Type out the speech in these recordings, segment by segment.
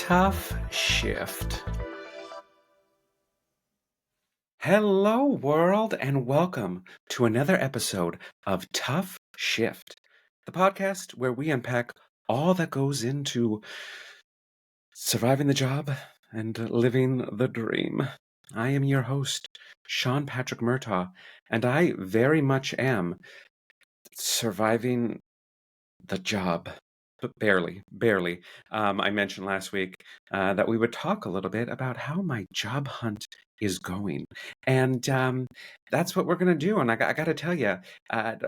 TUFF SHIFT. Hello, world, and welcome to another episode of TUFF SHIFT, the podcast where we unpack all that goes into surviving the job and living the dream. I am your host, Sean Patrick Murtagh, and I very much am surviving the job. But barely. I mentioned last week that we would talk a little bit about how my job hunt is going. And that's what we're going to do. And I got to tell you,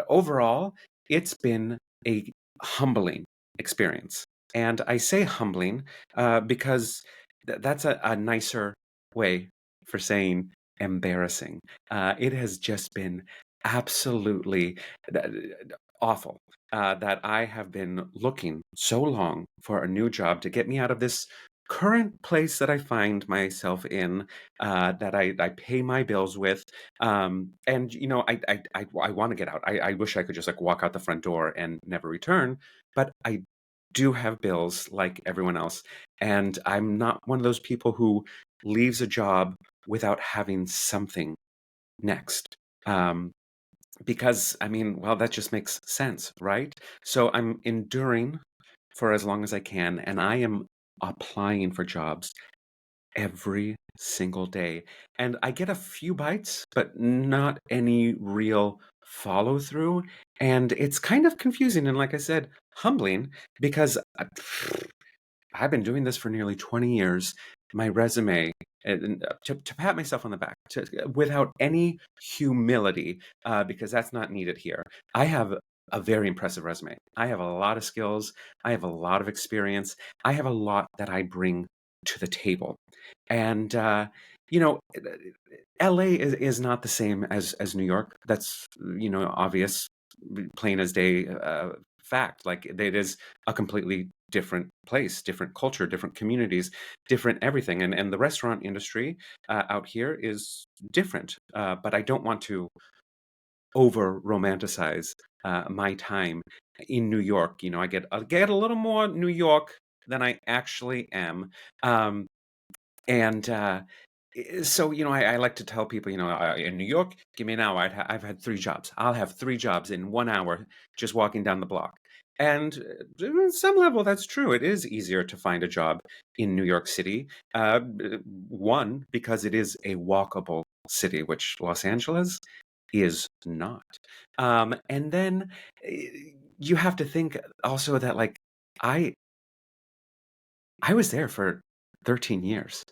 overall, it's been a humbling experience. And I say humbling because that's a nicer way for saying embarrassing. It has just been absolutely uh, awful that I have been looking so long for a new job to get me out of this current place that I find myself in, that I pay my bills with. And, you know, I want to get out. I wish I could just like walk out the front door and never return, but I do have bills like everyone else. And I'm not one of those people who leaves a job without having something next. Um, because, I mean, well, that just makes sense, right? So I'm enduring for as long as I can, and I am applying for jobs every single day. And I get a few bites, but not any real follow through. And it's kind of confusing and, like I said, humbling because I've been doing this for nearly 20 years. My resume, and to pat myself on the back, without any humility, because that's not needed here. I have a very impressive resume. I have a lot of skills. I have a lot of experience. I have a lot that I bring to the table. And, you know, LA is not the same as New York. That's, obvious, plain as day fact. Like it is a completely different place, different culture, different communities, different everything. And the restaurant industry out here is different. But I don't want to over romanticize my time in New York. You know, I get a little more New York than I actually am. Um, and so, I like to tell people, in New York, give me an hour. I've had 3 jobs. I'll have 3 jobs in 1 hour just walking down the block. And on some level, that's true. It is easier to find a job in New York City. One, because it is a walkable city, which Los Angeles is not. And then you have to think also that, like, I I was there for 13 years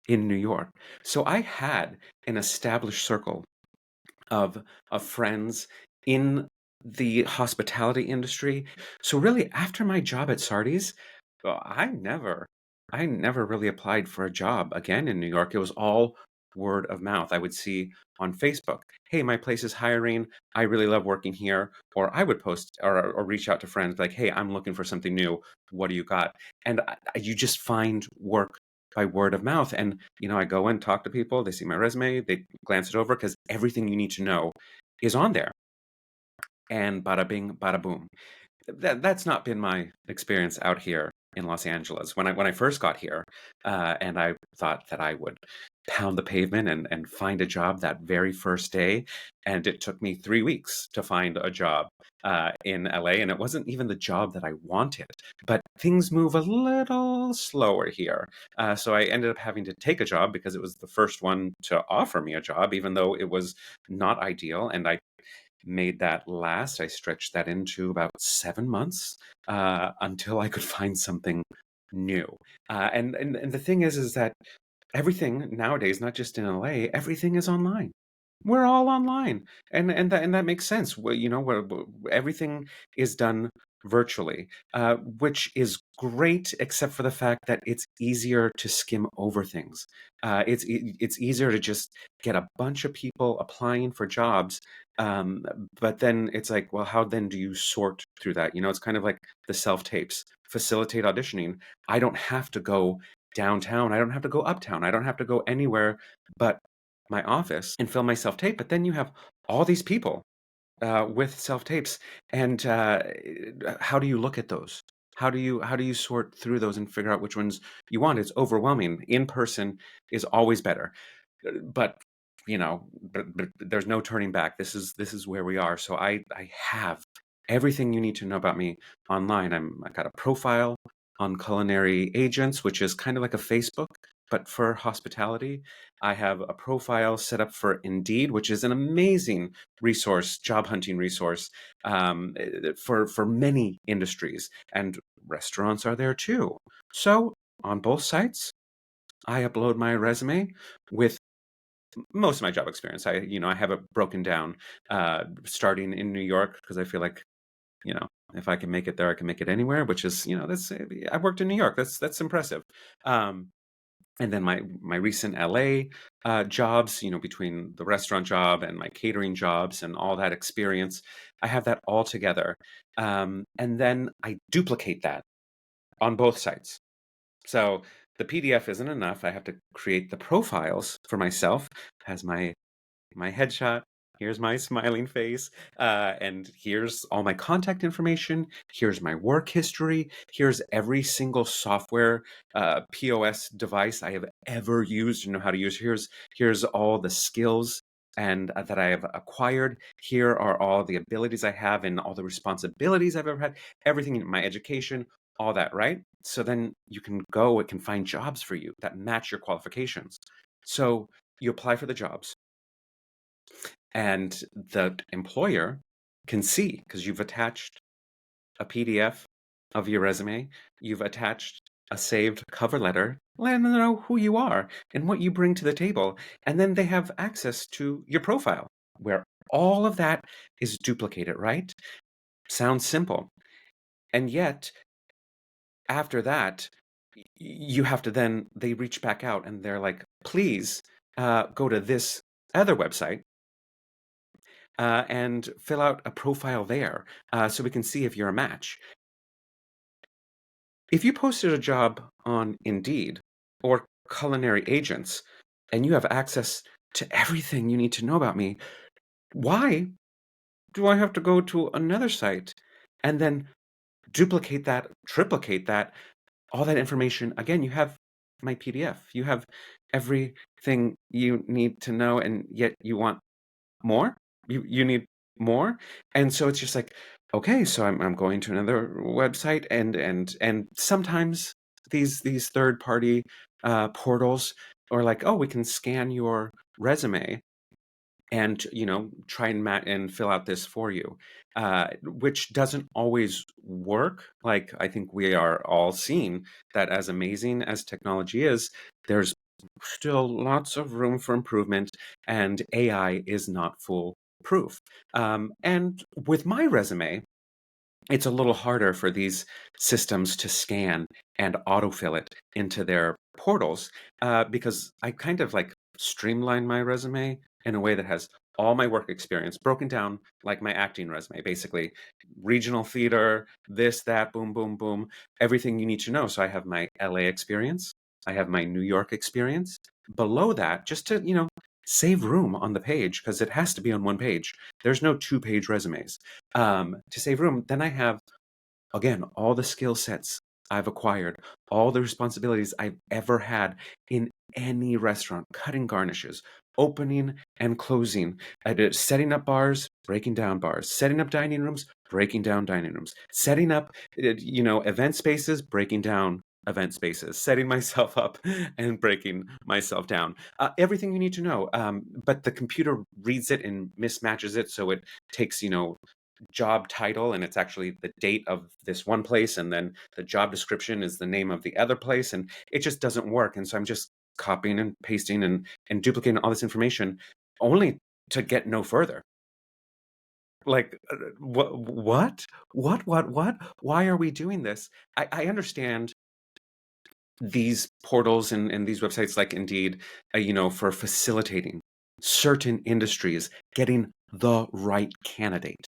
in New York. So I had an established circle of friends in the hospitality industry. So really, after my job at Sardi's, I never really applied for a job again in New York. It was all word of mouth. I would see on Facebook, "Hey, my place is hiring. I really love working here." Or I would post or reach out to friends like, "Hey, I'm looking for something new. What do you got?" And you just find work by word of mouth. And, I go and talk to people, they see my resume, they glance it over because everything you need to know is on there. And bada bing, bada boom. That's not been my experience out here in Los Angeles. When I first got here, and I thought that I would pound the pavement and find a job that very first day, and it took me 3 weeks to find a job in LA, and it wasn't even the job that I wanted. But things move a little slower here, so I ended up having to take a job because it was the first one to offer me a job, even though it was not ideal, and I made that last. I stretched that into about 7 months until I could find something new. And the thing is that everything nowadays, not just in LA, everything is online. We're all online, and that makes sense. Everything is done virtually, which is great, except for the fact that it's easier to skim over things. It's easier to just get a bunch of people applying for jobs, um, but then it's like, well, how then do you sort through that? It's kind of like the self tapes facilitate auditioning. I don't have to go downtown. I don't have to go uptown. I don't have to go anywhere but my office and fill my self tape. But then you have all these people with self tapes, and how do you look at those? How do you sort through those and figure out which ones you want? It's overwhelming. In person is always better. But but there's no turning back. This is where we are. So I have everything you need to know about me online. I got a profile on Culinary Agents, which is kind of like a Facebook, but for hospitality. I have a profile set up for Indeed, which is an amazing resource, job hunting resource, for many industries, and restaurants are there too. So on both sites, I upload my resume with most of my job experience. I have it broken down, starting in New York, because I feel like, you know, if I can make it there, I can make it anywhere, which is, that's, I worked in New York. That's impressive. Um, and then my recent LA jobs, between the restaurant job and my catering jobs and all that experience, I have that all together. And then I duplicate that on both sites. So the PDF isn't enough. I have to create the profiles for myself, has my headshot. Here's my smiling face. And here's all my contact information. Here's my work history. Here's every single software POS device I have ever used and know how to use. Here's all the skills and that I have acquired. Here are all the abilities I have and all the responsibilities I've ever had. Everything, my education, all that, right? So then it can find jobs for you that match your qualifications. So you apply for the jobs, and the employer can see, because you've attached a PDF of your resume, you've attached a saved cover letter, letting them know who you are and what you bring to the table. And then they have access to your profile, where all of that is duplicated, right? Sounds simple. And yet, after that, you have to then, they reach back out and they're like, please go to this other website and fill out a profile there, so we can see if you're a match. If you posted a job on Indeed or Culinary Agents and you have access to everything you need to know about me, why do I have to go to another site and then duplicate that, triplicate that, all that information? Again, you have my PDF, you have everything you need to know, and yet you want more? You need more? And so it's just like, okay, so I'm going to another website, and sometimes these third party portals are like, oh, we can scan your resume and try and fill out this for you, which doesn't always work. Like, I think we are all seeing that, as amazing as technology is, there's still lots of room for improvement, and AI is not foolproof. And with my resume, it's a little harder for these systems to scan and autofill it into their portals, because I kind of like streamline my resume in a way that has all my work experience broken down like my acting resume, basically regional theater, this, that, boom, boom, boom, everything you need to know. So I have my LA experience, I have my New York experience. Below that, just to, save room on the page, because it has to be on one page. There's no two-page resumes. To save room, then I have, again, all the skill sets I've acquired, all the responsibilities I've ever had in any restaurant: cutting garnishes, opening and closing, setting up bars, breaking down bars, setting up dining rooms, breaking down dining rooms, setting up, event spaces, breaking down event spaces, setting myself up and breaking myself down. Everything you need to know. But the computer reads it and mismatches it, so it takes, job title, and it's actually the date of this one place, and then the job description is the name of the other place, and it just doesn't work. And so I'm just copying and pasting and duplicating all this information, only to get no further. Like, what, why are we doing this? I understand these portals and these websites like Indeed, for facilitating certain industries getting the right candidate.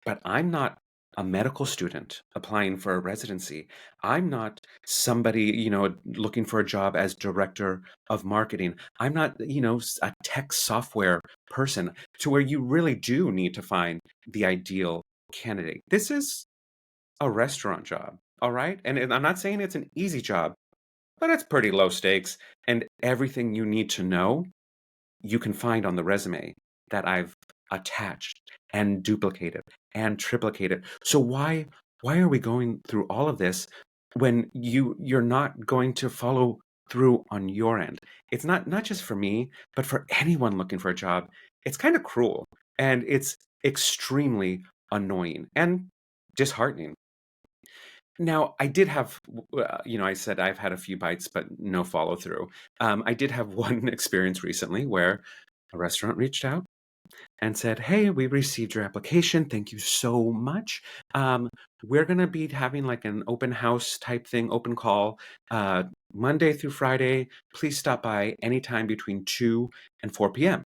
But I'm not a medical student applying for a residency. I'm not somebody, looking for a job as director of marketing. I'm not, a tech software person, to where you really do need to find the ideal candidate. This is a restaurant job, all right? And I'm not saying it's an easy job, but it's pretty low stakes. And everything you need to know, you can find on the resume that I've attached and duplicated and triplicated. So why are we going through all of this when you're not going to follow through on your end? It's not just for me, but for anyone looking for a job. It's kind of cruel and it's extremely annoying and disheartening. Now, I did have, I said I've had a few bites, but no follow through. I did have one experience recently where a restaurant reached out and said, "Hey, we received your application. Thank you so much. Um, we're going to be having like an open house type thing, open call, uh, Monday through Friday. Please stop by anytime between 2 and 4 p.m."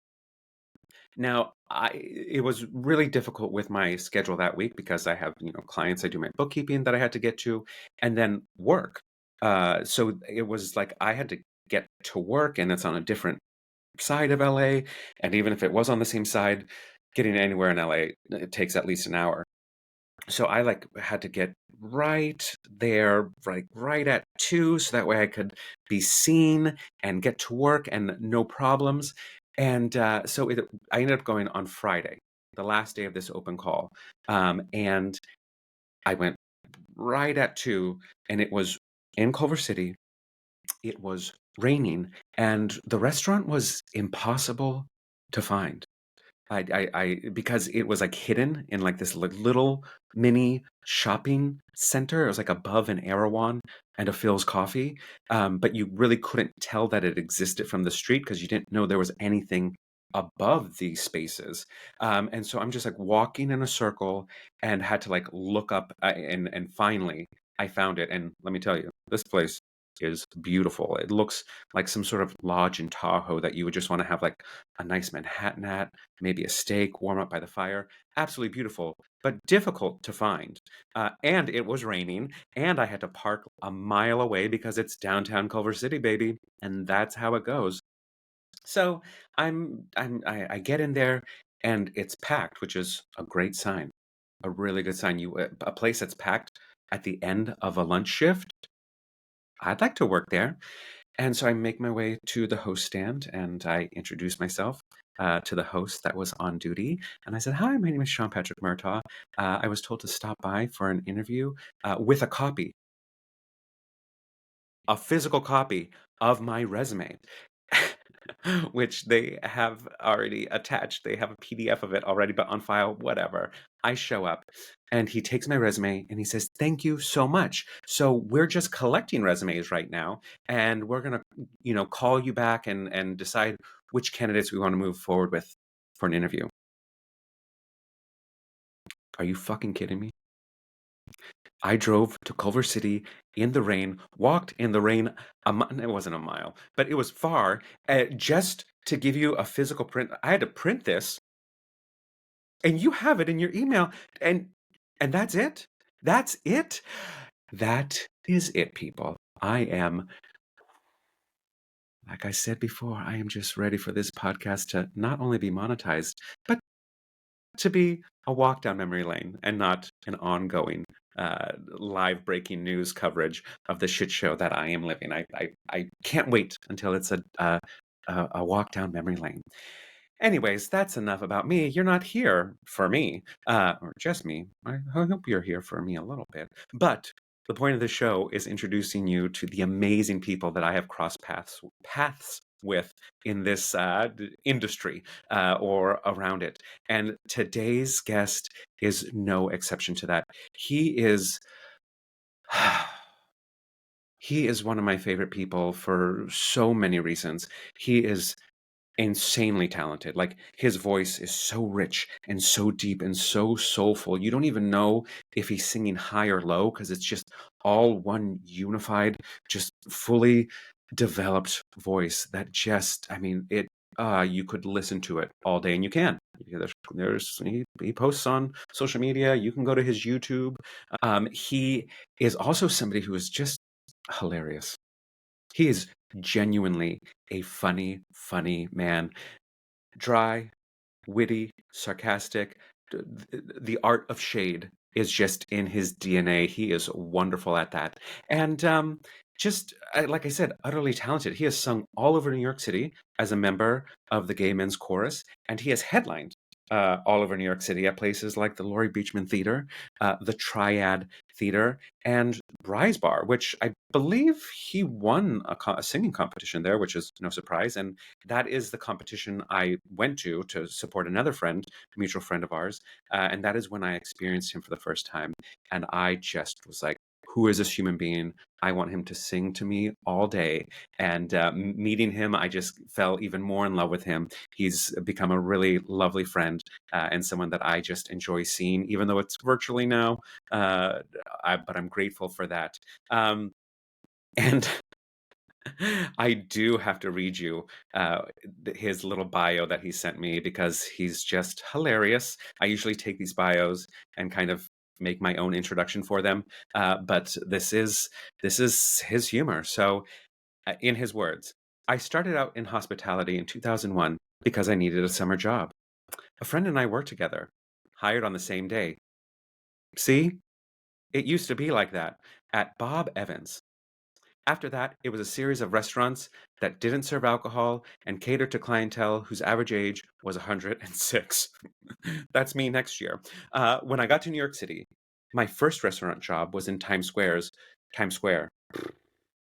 Now, it was really difficult with my schedule that week because I have, clients, I do my bookkeeping that I had to get to, and then work. So it was like I had to get to work, and it's on a different side of LA. And even if it was on the same side, getting anywhere in LA, it takes at least an hour. So I like had to get right there, right at 2, so that way I could be seen and get to work and no problems. And I ended up going on Friday, the last day of this open call. And I went right at 2, and it was in Culver City. It was raining, and the restaurant was impossible to find. Because it was like hidden in like this little mini shopping center. It was like above an Erewhon and a Phil's Coffee, but you really couldn't tell that it existed from the street because you didn't know there was anything above these spaces. And so I'm just like walking in a circle and had to like look up, and finally I found it. And let me tell you, this place is beautiful. It looks like some sort of lodge in Tahoe that you would just want to have like a nice Manhattan at, maybe a steak warm up by the fire. Absolutely beautiful, but difficult to find. And it was raining, and I had to park a mile away because it's downtown Culver City, baby, and that's how it goes. So I get in there, and it's packed, which is a great sign, a really good sign. A place that's packed at the end of a lunch shift. I'd like to work there. And so I make my way to the host stand and I introduce myself to the host that was on duty. And I said, "Hi, my name is Sean Patrick Murtagh. I was told to stop by for an interview with a physical copy of my resume." Which they have already attached. They have a PDF of it already, but on file, whatever. I show up and he takes my resume and he says, "Thank you so much. So we're just collecting resumes right now, and we're gonna, call you back and decide which candidates we want to move forward with for an interview." Are you fucking kidding me? I drove to Culver City in the rain, walked in the rain. It wasn't a mile, but it was far, just to give you a physical print. I had to print this, and you have it in your email, and that's it. That's it. That is it, people. I am, like I said before, I am just ready for this podcast to not only be monetized, but to be a walk down memory lane and not an ongoing live breaking news coverage of the shit show that I am living. I can't wait until it's a walk down memory lane. Anyways, that's enough about me. You're not here for me, or just me. I hope you're here for me a little bit. But the point of the show is introducing you to the amazing people that I have crossed paths with in this industry or around it. And today's guest is no exception to that. He is. He is one of my favorite people for so many reasons. He is insanely talented. Like his voice is so rich and so deep and so soulful. You don't even know if he's singing high or low because it's just all one unified, just fully developed voice that just, I mean, it you could listen to it all day, and you can. He posts on social media. You can go to his YouTube. He is also somebody who is just hilarious. He is genuinely a funny, funny man. Dry, witty, sarcastic. The art of shade is just in his DNA. He is wonderful at that. And like I said, utterly talented. He has sung all over New York City as a member of the Gay Men's Chorus, and he has headlined all over New York City at places like the Laurie Beechman Theater, the Triad Theater, and Rise Bar, which I believe he won a singing competition there, which is no surprise. And that is the competition I went to support another friend, a mutual friend of ours. And that is when I experienced him for the first time. And I just was like, who is this human being? I want him to sing to me all day. And meeting him, I just fell even more in love with him. He's become a really lovely friend and someone that I just enjoy seeing, even though it's virtually now. But I'm grateful for that. And I do have to read you his little bio that he sent me because he's just hilarious. I usually take these bios and kind of make my own introduction for them, but this is his humor. So, in his words, I started out in hospitality in 2001 because I needed a summer job. A friend and I worked together, hired on the same day. See, it used to be like that at Bob Evans. After that, it was a series of restaurants that didn't serve alcohol and catered to clientele whose average age was 106. That's me next year. When I got to New York City, my first restaurant job was in Times Square.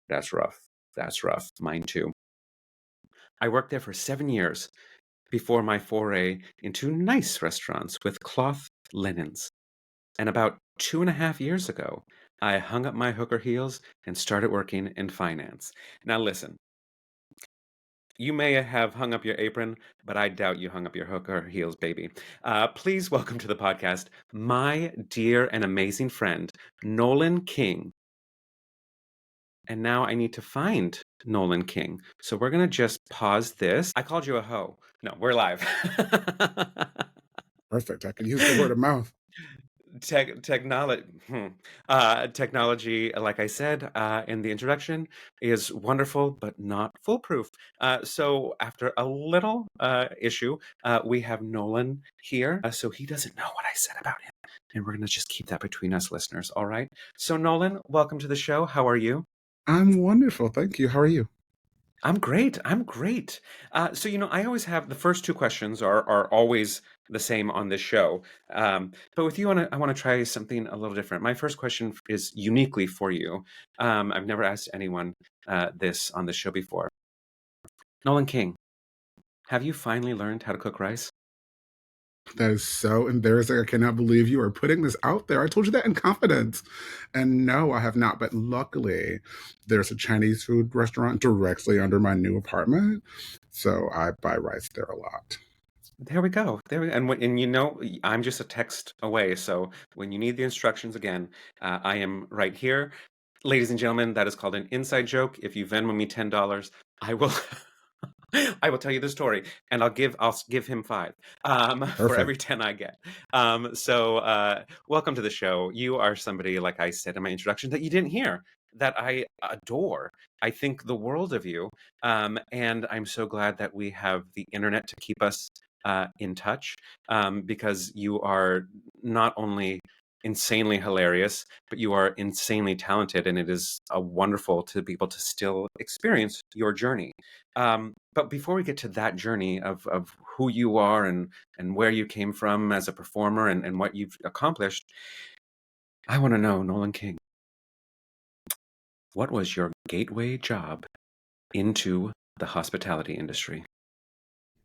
That's rough. That's rough. Mine too. I worked there for 7 years before my foray into nice restaurants with cloth linens. And about 2.5 years ago, I hung up my hooker heels and started working in finance. Now, listen, you may have hung up your apron, but I doubt you hung up your hooker heels, baby. Please welcome to the podcast my dear and amazing friend, Noland King. And now I need to find Noland King. So we're going to just pause this. I called you a hoe. No, we're live. Perfect. I can use the word of mouth. Technology, like I said in the introduction, is wonderful but not foolproof. So after a little issue, we have Nolan here. So he doesn't know what I said about him. And we're going to just keep that between us listeners. All right. So Nolan, welcome to the show. How are you? I'm wonderful. Thank you. How are you? I'm great. I'm great. So, I always have the first two questions are always the same on this show. But with you, I want to try something a little different. My first question is uniquely for you. I've never asked anyone this on the show before. Nolan King, have you finally learned how to cook rice? That is so embarrassing. I cannot believe you are putting this out there. I told you that in confidence. And no, I have not. But luckily, there's a Chinese food restaurant directly under my new apartment. So I buy rice there a lot. There we go. And I'm just a text away. So when you need the instructions again, I am right here. Ladies and gentlemen, that is called an inside joke. If you Venmo me $10, I will I will tell you the story, and I'll give him five for every Perfect. 10 I get. Welcome to the show. You are somebody, like I said in my introduction, that you didn't hear, that I adore. I think the world of you, and I'm so glad that we have the internet to keep us in touch, because you are not only insanely hilarious, but you are insanely talented, and it is wonderful to be able to still experience your journey. But before we get to that journey of who you are and where you came from as a performer and what you've accomplished, I want to know, Nolan King, what was your gateway job into the hospitality industry?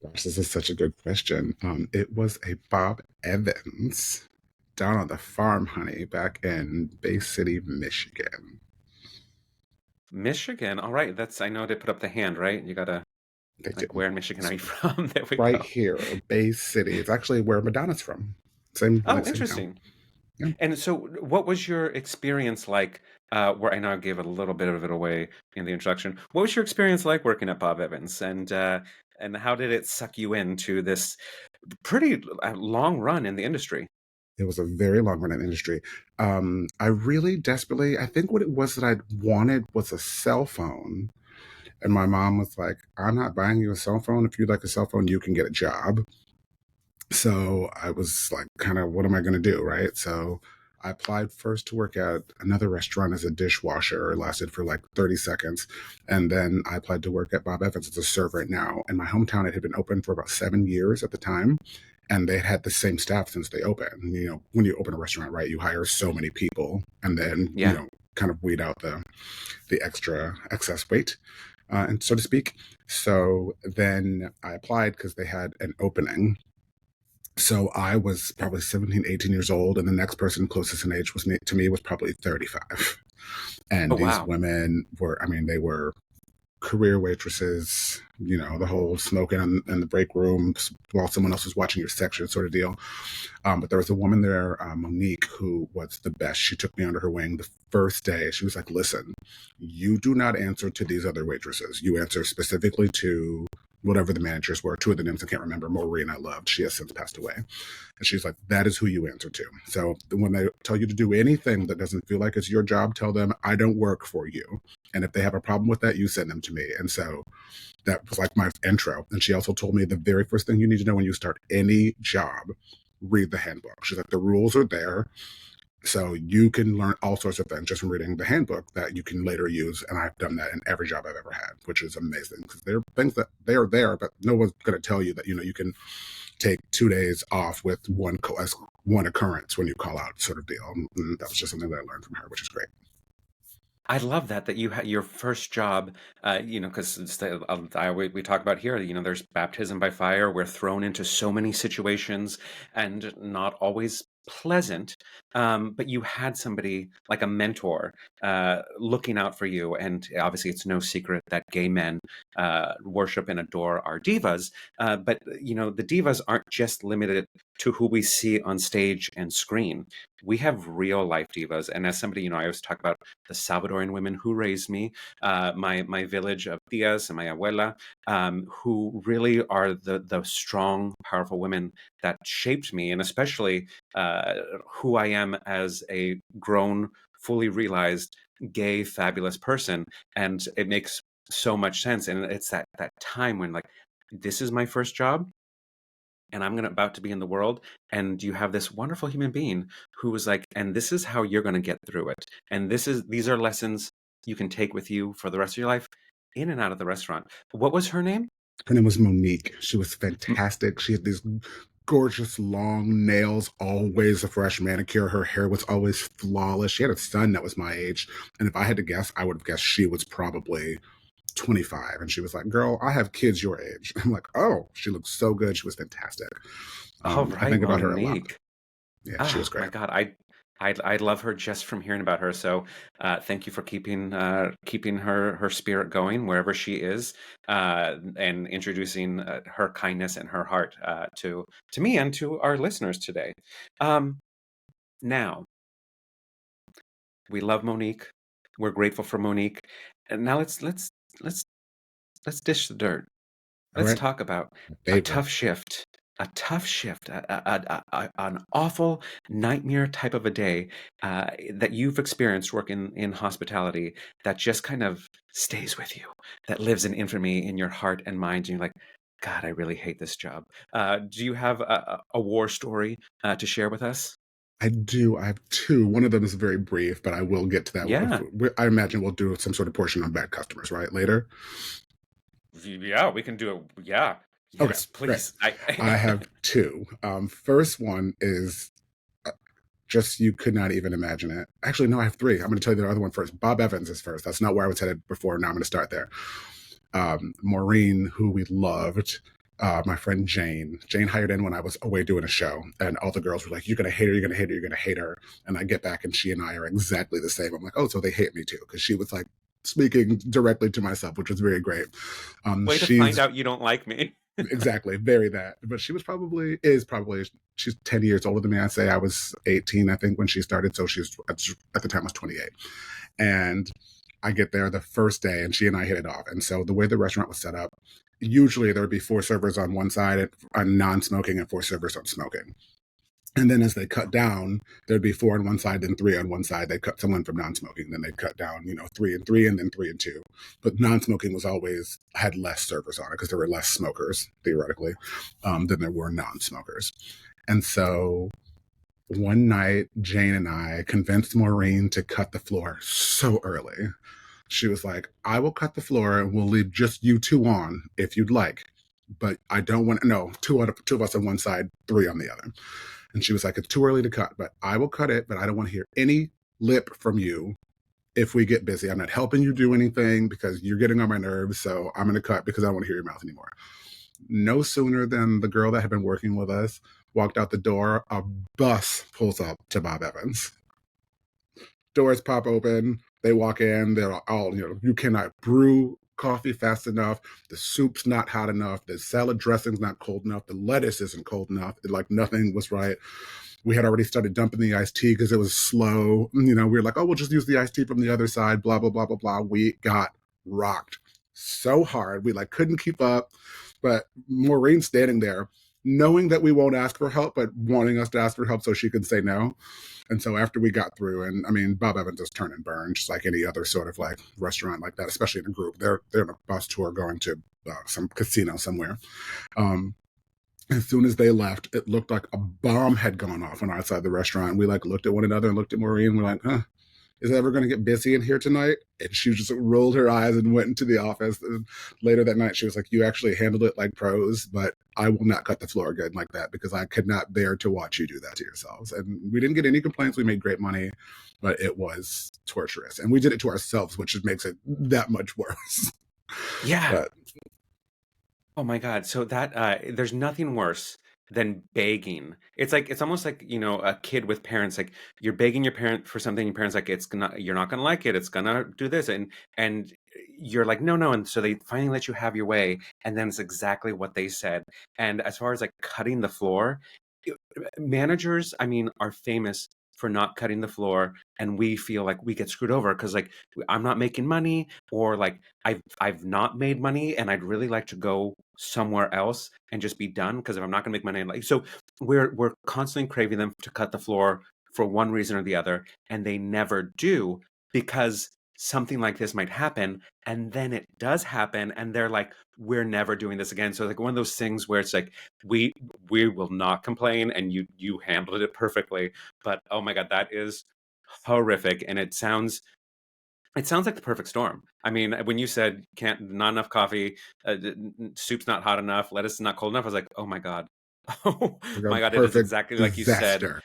Gosh, this is such a good question. It was a Bob Evans down on the farm, honey, back in Bay City, Michigan. Michigan. All right. I know they put up the hand, right? You gotta, They like, didn't. where in Michigan are you from? There we Right go. here, Bay City. It's actually where Madonna's from. Same, Oh, like, same town. interesting. Yeah. And so, what was your experience like? Where I know I gave a little bit of it away in the introduction. What was your experience like working at Bob Evans, and how did it suck you into this pretty long run in the industry? It was a very long run in the industry. I really desperately, I think what it was that I wanted was a cell phone. And my mom was like, I'm not buying you a cell phone. If you'd like a cell phone, you can get a job. So I was like, kind of, what am I going to do? Right. So I applied first to work at another restaurant as a dishwasher. It lasted for like 30 seconds. And then I applied to work at Bob Evans as a server right now. In my hometown, it had been open for about 7 years at the time. And they had the same staff since they opened. You know, when you open a restaurant, right, you hire so many people and then, Yeah. kind of weed out the extra excess weight, and so to speak. So then I applied because they had an opening. So I was probably 17, 18 years old, and the next person closest in age to me was probably 35. Oh, And these wow. women were, I mean, they were career waitresses, the whole smoking in the break room while someone else was watching your section sort of deal. But there was a woman there, Monique, who was the best. She took me under her wing the first day. She was like, listen, you do not answer to these other waitresses. You answer specifically to whatever the managers were. Two of the names I can't remember. Maureen, I loved. She has since passed away. And she's like, that is who you answer to. So when they tell you to do anything that doesn't feel like it's your job, tell them, I don't work for you. And if they have a problem with that, you send them to me. And so that was like my intro. And she also told me the very first thing you need to know when you start any job, read the handbook. She's like, the rules are there. So you can learn all sorts of things just from reading the handbook that you can later use. And I've done that in every job I've ever had, which is amazing because there are things that they are there, but no one's going to tell you that, you can take 2 days off with one occurrence when you call out sort of deal. And that was just something that I learned from her, which is great. I love that you had your first job, because we talk about here, there's baptism by fire. We're thrown into so many situations and not always pleasant. But you had somebody like a mentor looking out for you. And obviously, it's no secret that gay men worship and adore our divas. But, the divas aren't just limited to who we see on stage and screen. We have real life divas. And as somebody, I always talk about the Salvadorian women who raised me, my village of tias and my abuela, who really are the strong, powerful women that shaped me, and especially who I am as a grown, fully realized, gay, fabulous person. And it makes so much sense. And it's that time when like, this is my first job and I'm about to be in the world, and you have this wonderful human being who was like, and this is how you're going to get through it, and these are lessons you can take with you for the rest of your life, in and out of the restaurant. What was her name? Her name was Monique. She was fantastic. She had these gorgeous long nails, always a fresh manicure. Her hair was always flawless. She had a son that was my age. And if I had to guess, I would have guessed she was probably 25. And she was like, girl, I have kids your age. I'm like, oh, she looked so good. She was fantastic. All I right, think about her a lot. Monique. Yeah, she Oh was my great. God, I love her just from hearing about her. So thank you for keeping her spirit going wherever she is, and introducing her kindness and her heart to me and to our listeners today. Um, Now, we love Monique. We're grateful for Monique. And now let's let's dish the dirt. All Let's right. talk about My a favorite. tough shift. A tough shift, an awful nightmare type of a day that you've experienced working in hospitality that just kind of stays with you, that lives in infamy in your heart and mind. And you're like, God, I really hate this job. Do you have a war story to share with us? I do. I have two. One of them is very brief, but I will get to Yeah. that. I imagine we'll do some sort of portion on bad customers, right? Later. Yeah, we can do it. Yeah. Okay, Yes, great. please. I have two. First one is just you could not even imagine it. Actually, no, I have three. I'm going to tell you the other one first. Bob Evans is first. That's not where I was headed before. Now I'm going to start there. Maureen, who we loved, my friend Jane. Jane hired in when I was away doing a show, and all the girls were like, "You're gonna hate her. You're gonna hate her. You're gonna hate her." And I get back, and she and I are exactly the same. I'm like, "Oh, so they hate me too?" Because she was like speaking directly to myself, which was very great. Way to find She's out you don't like me. exactly very that, but she is probably she's 10 years older than me. I'd say I was 18, I think, when she started, so she's at the time I was 28. And I get there the first day, and she and I hit it off. And so the way the restaurant was set up, usually there would be four servers on one side on non-smoking and four servers on smoking. And then as they cut down, there'd be four on one side, then three on one side. They'd cut someone from non-smoking, then they'd cut down, three and three, and then three and two. But non-smoking was always had less servers on it because there were less smokers theoretically than there were non-smokers. And so One night, Jane and I convinced Maureen to cut the floor so early. She was like, I will cut the floor and we'll leave just you two on if you'd like. But I don't want, no, two of us on one side, three on the other. And she was like, it's too early to cut, but I will cut it, but I don't want to hear any lip from you if we get busy. I'm not helping you do anything because you're getting on my nerves. So I'm going to cut because I don't want to hear your mouth anymore. No sooner than the girl that had been working with us walked out the door, a bus pulls up to Bob Evans. Doors pop open. They walk in. They're all, you cannot brew coffee fast enough. The soup's not hot enough. The salad dressing's not cold enough. The lettuce isn't cold enough. Like nothing was right. We had already started dumping the iced tea because it was slow. We were like, oh, we'll just use the iced tea from the other side, blah, blah, blah, blah, blah. We got rocked so hard. We couldn't keep up. But Maureen standing there, knowing that we won't ask for help, but wanting us to ask for help so she could say no. And so after we got through, and I mean, Bob Evans is turn and burn, just like any other sort of restaurant like that, especially in a group. They're on a bus tour going to some casino somewhere. As soon as they left, it looked like a bomb had gone off on outside the restaurant. We looked at one another and looked at Maureen and we're like, huh, is it ever going to get busy in here tonight? And she just rolled her eyes and went into the office. And later that night, she was like, you actually handled it like pros, but I will not cut the floor again like that because I could not bear to watch you do that to yourselves. And we didn't get any complaints. We made great money, but it was torturous. And we did it to ourselves, which just makes it that much worse. Yeah. But, oh my God. So there's nothing worse than begging. It's almost like, a kid with parents, like you're begging your parent for something, your parents like, you're not gonna like it, it's gonna do this. And you're like, no, no. And so they finally let you have your way. And then it's exactly what they said. And as far as like cutting the floor, managers, I mean, are famous for not cutting the floor, and we feel like we get screwed over because like I'm not making money, or like I've not made money and I'd really like to go somewhere else and just be done because if I'm not gonna make money, like so we're constantly craving them to cut the floor for one reason or the other, and they never do because something like this might happen, and then it does happen and they're like, we're never doing this again. So like one of those things where it's like we will not complain and you handled it perfectly, but oh my God, that is horrific. And it sounds like the perfect storm. I mean, when you said can't not enough coffee, soup's not hot enough, lettuce is not cold enough, I was like, oh my God. Oh like a my God, it is perfect exactly like you said. disaster,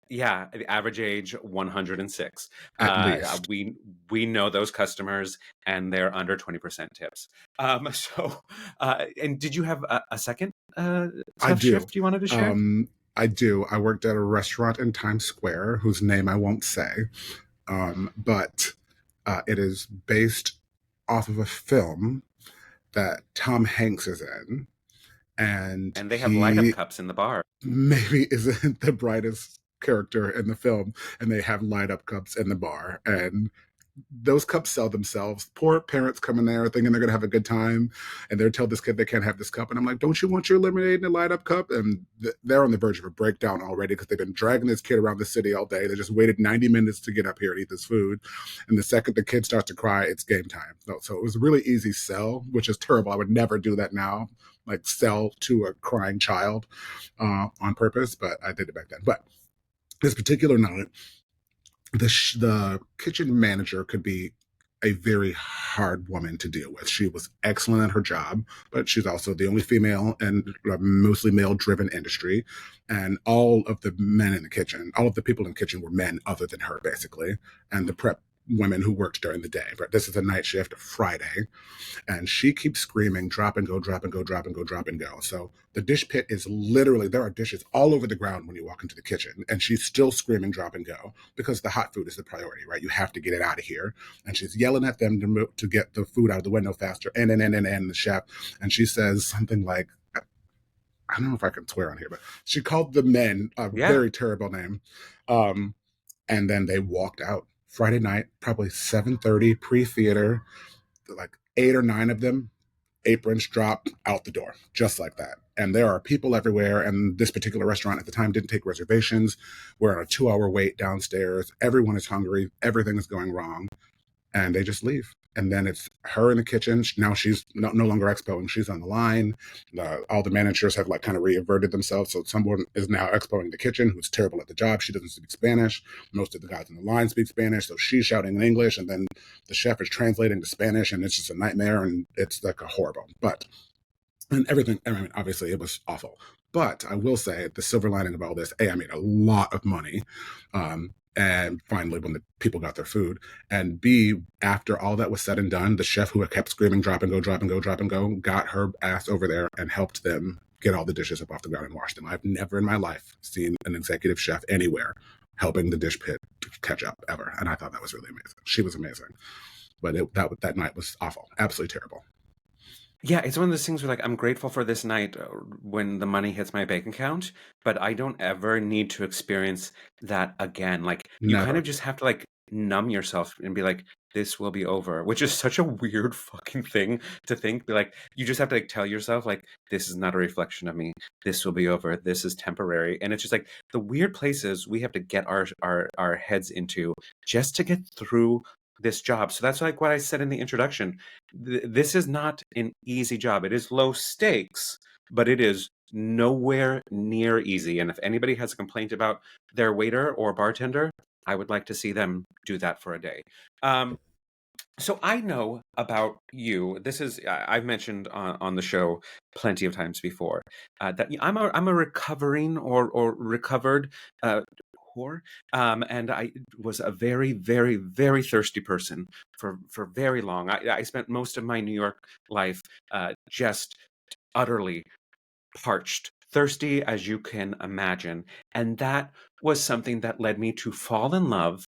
Yeah, the average age 106. at least. We know those customers, and they're under 20% tips. And did you have a second I tough do. shift you wanted to share? I do. I worked at a restaurant in Times Square whose name I won't say, but it is based off of a film that Tom Hanks is in, and And they have light up he cups in the bar. maybe isn't the brightest character in the film, and they have light up cups in the bar, and those cups sell themselves. Poor parents come in there thinking they're going to have a good time, and they're told this kid they can't have this cup. And I'm like, don't you want your lemonade in a light up cup? And they're on the verge of a breakdown already because they've been dragging this kid around the city all day. They just waited 90 minutes to get up here and eat this food. And the second the kid starts to cry, it's game time. So it was a really easy sell, which is terrible. I would never do that now, like sell to a crying child on purpose, but I did it back then. But this particular night, the kitchen manager could be a very hard woman to deal with. She was excellent at her job, but she's also the only female in a mostly male driven industry. And all of the men in the kitchen, all of the people in the kitchen were men other than her, basically. And the prep women who worked during the day. But this is a night shift, Friday. And she keeps screaming, drop and go, drop and go, drop and go, drop and go. So the dish pit is literally, there are dishes all over the ground when you walk into the kitchen. And she's still screaming, drop and go, because the hot food is the priority, right? You have to get it out of here. And she's yelling at them to get the food out of the window faster. And the chef. And she says something like, I don't know if I can swear on here, but she called the men a Yeah. very terrible name. And then they walked out Friday night, probably 7:30 pre-theater, like 8 or 9 of them, aprons drop out the door, just like that. And there are people everywhere. And this particular restaurant at the time didn't take reservations. We're on a 2-hour wait downstairs. Everyone is hungry. Everything is going wrong. And they just leave. And then it's her in the kitchen. Now she's no longer expoing. She's on the line. All the managers have like kind of reverted themselves. So someone is now expoing the kitchen who's terrible at the job. She doesn't speak Spanish. Most of the guys on the line speak Spanish. So she's shouting in English, and then the chef is translating to Spanish, and it's just a nightmare. And it's like a horrible. But and everything, I mean, obviously it was awful. But I will say the silver lining of all this, A, I made a lot of money. And finally, when the people got their food, and B, after all that was said and done, the chef who had kept screaming, drop and go, drop and go, drop and go, got her ass over there and helped them get all the dishes up off the ground and wash them. I've never in my life seen an executive chef anywhere helping the dish pit catch up ever. And I thought that was really amazing. She was amazing. But that night was awful, absolutely terrible. Yeah, it's one of those things where like I'm grateful for this night when the money hits my bank account, but I don't ever need to experience that again. Like you kind Never. of just have to like numb yourself and be like, this will be over, which is such a weird fucking thing to think. Be like, you just have to like tell yourself like, this is not a reflection of me. This will be over. This is temporary. And it's just like the weird places we have to get our heads into just to get through this job. So that's like what I said in the introduction. This is not an easy job. It is low stakes, but it is nowhere near easy. And if anybody has a complaint about their waiter or bartender, I would like to see them do that for a day. Um, so I know about you. This is I've mentioned on the show plenty of times before that I'm a recovering or recovered uh, whore, and I was a very very very thirsty person for very long. I spent most of my New York life just utterly parched, thirsty as you can imagine, and that was something that led me to fall in love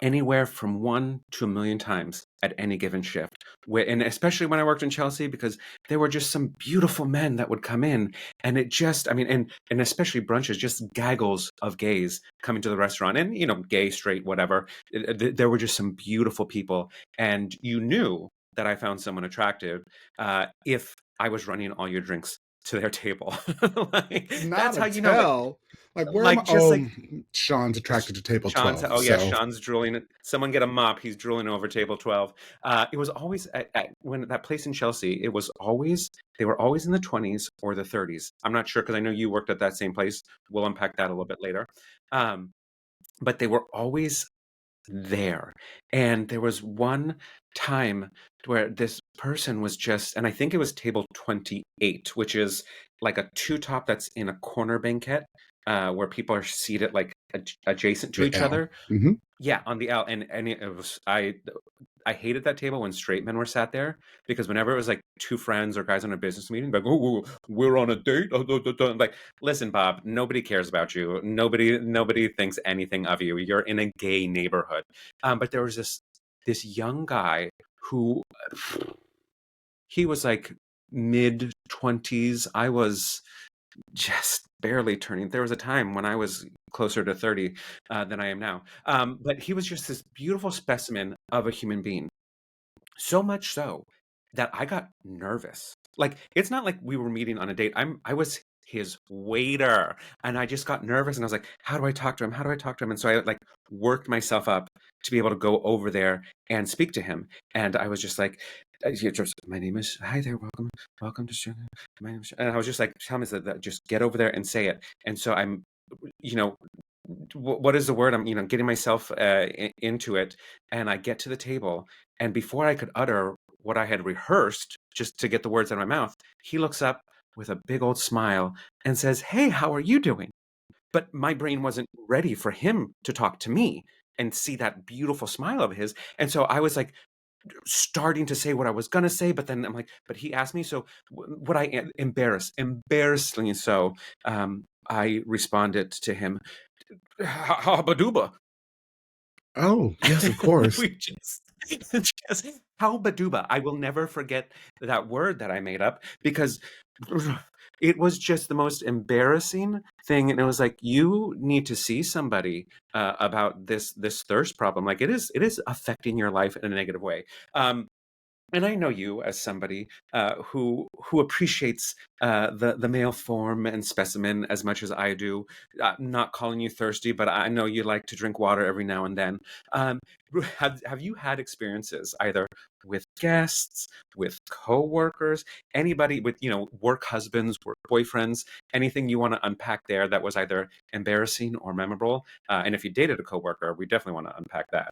anywhere from 1 to 1 million times at any given shift. And especially when I worked in Chelsea, because there were just some beautiful men that would come in, and it just, I mean, and especially brunches, just gaggles of gays coming to the restaurant, and gay, straight, whatever. There were just some beautiful people, and you knew that I found someone attractive if I was running all your drinks to their table. Like, Not that's a how you know, like, tell. Like, where am I? like just Oh, like Sean's attracted to table Sean's, 12. oh yeah, So Sean's drooling. Someone get a mop. He's drooling over table 12. It was always when that place in Chelsea. It was always they were always in the 20s or the 30s. I'm not sure because I know you worked at that same place. We'll unpack that a little bit later. Um, but they were always there. And there was one time where this person was just, and I think it was table 28, which is like a two top that's in a corner banquette where people are seated like adjacent to the each L. other. Mm-hmm. Yeah, on the L, and it was I hated that table when straight men were sat there because whenever it was like two friends or guys on a business meeting, like, oh, we're on a date. Like, listen, Bob, nobody cares about you. Nobody thinks anything of you. You're in a gay neighborhood. But there was this young guy who he was like mid 20s. I was just barely turning. There was a time when I was closer to 30 than I am now. But he was just this beautiful specimen of a human being. So much so that I got nervous. Like it's not like we were meeting on a date. I was his waiter and I just got nervous and I was like, how do I talk to him? How do I talk to him? And so I like worked myself up to be able to go over there and speak to him. And I was just like, my name is, hi there, welcome to Sugar. My name is, and I was just like, tell me that, just get over there and say it. And so I'm, you know, what is the word? I'm, getting myself into it, and I get to the table, and before I could utter what I had rehearsed, just to get the words out of my mouth, he looks up with a big old smile and says, "Hey, how are you doing?" But my brain wasn't ready for him to talk to me and see that beautiful smile of his, and so I was like starting to say what I was gonna say, but then I'm like, but he asked me, so would I embarrassingly so, I responded to him, Habaduba. Oh, yes, of course. We just how Baduba. I will never forget that word that I made up because it was just the most embarrassing thing. And it was like, you need to see somebody about this thirst problem. Like it is affecting your life in a negative way. Um, and I know you as somebody who appreciates the male form and specimen as much as I do. Not calling you thirsty, but I know you like to drink water every now and then. Um, have you had experiences either with guests, with coworkers, anybody with work husbands, work boyfriends, anything you want to unpack there that was either embarrassing or memorable? And if you dated a coworker, we definitely want to unpack that.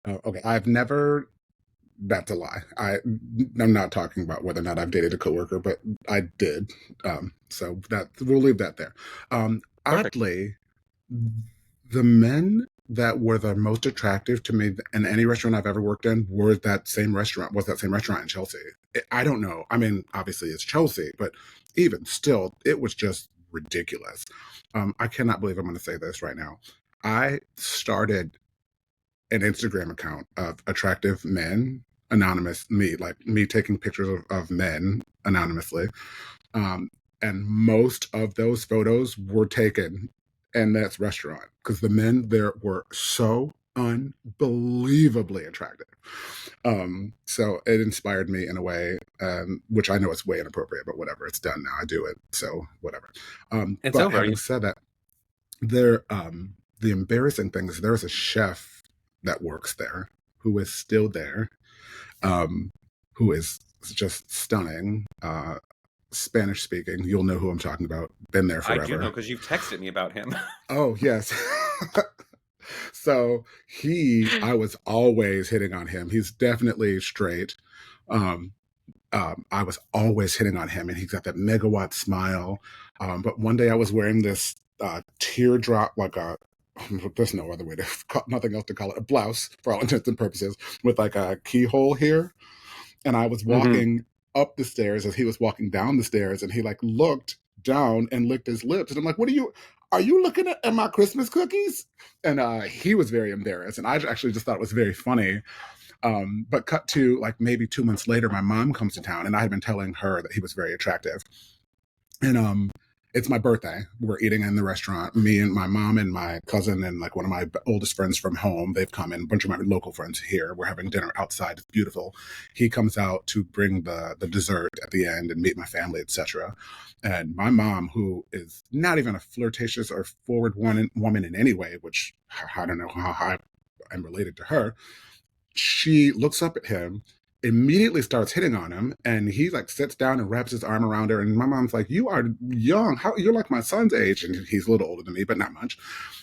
Oh, okay. I've never. That's a lie. I'm not talking about whether or not I've dated a coworker, but I did. So that we'll leave that there. Perfect. Oddly, the men that were the most attractive to me in any restaurant I've ever worked in were that same restaurant. Was that same restaurant in Chelsea? I don't know. I mean, obviously it's Chelsea, but even still, it was just ridiculous. I cannot believe I'm going to say this right now. I started an Instagram account of attractive men, anonymous me, like me taking pictures of men anonymously. Um, and most of those photos were taken in that restaurant because the men there were so unbelievably attractive. So it inspired me in a way, which I know is way inappropriate, but whatever. It's done now. I do it, so whatever. It's But over. having said that, there, the embarrassing thing is there's a chef that works there who is still there, um, who is just stunning. Spanish speaking. You'll know who I'm talking about. Been there I do know forever. because you've texted me about him. Oh, yes. So I was always hitting on him. He's definitely straight. Um, I was always hitting on him, and he's got that megawatt smile. But one day I was wearing this teardrop, like a there's no other way to nothing else to call it, a blouse for all intents and purposes, with like a keyhole here, and I was Hmm. walking up the stairs as he was walking down the stairs, and he like looked down and licked his lips, and I'm like, "What are you looking at my Christmas cookies?" And he was very embarrassed, and I actually just thought it was very funny. But cut to like maybe 2 months later, my mom comes to town, and I had been telling her that he was very attractive, and it's my birthday. We're eating in the restaurant. Me and my mom and my cousin and like one of my oldest friends from home. They've come in. A bunch of my local friends here. We're having dinner outside. It's beautiful. He comes out to bring the dessert at the end and meet my family, etc. And my mom, who is not even a flirtatious or forward woman in any way, which I don't know how I'm related to her, she looks up at him, immediately starts hitting on him, and he like sits down and wraps his arm around her. And my mom's like, "You are young. How you're like my son's age?" And he's a little older than me, but not much.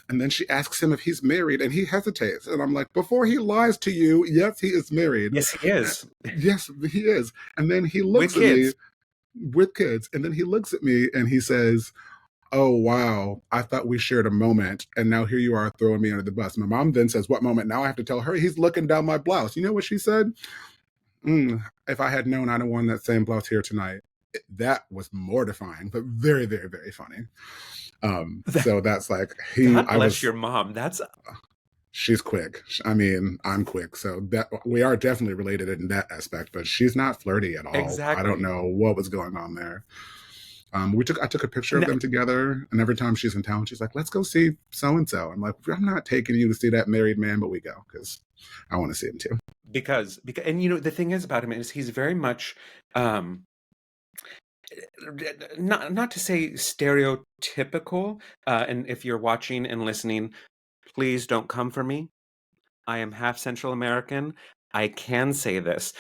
And then she asks him if he's married, and he hesitates. And I'm like, before he lies to you, yes, he is married. Yes, he is. Yes, he is. And then he With looks at me kids. with kids, and then he looks at me and he says, "Oh, wow, I thought we shared a moment, and now here you are throwing me under the bus." My mom then says, "What moment?" Now I have to tell her he's looking down my blouse. You know what she said? If I had known I'd have worn that same blouse here tonight. That was mortifying, but very, very, very funny. So that's like God bless your mom. That's she's quick. I mean, I'm quick. So that we are definitely related in that aspect, but she's not flirty at all. I don't exactly. know what was going on there. I took a picture of No, them together, and every time she's in town, she's like, "Let's go see so and so." I'm like, "I'm not taking you to see that married man, but we go because I want to see him too." because and the thing is about him is he's very much um not to say stereotypical, and if you're watching and listening, please don't come for me. I am half Central American. I can say this.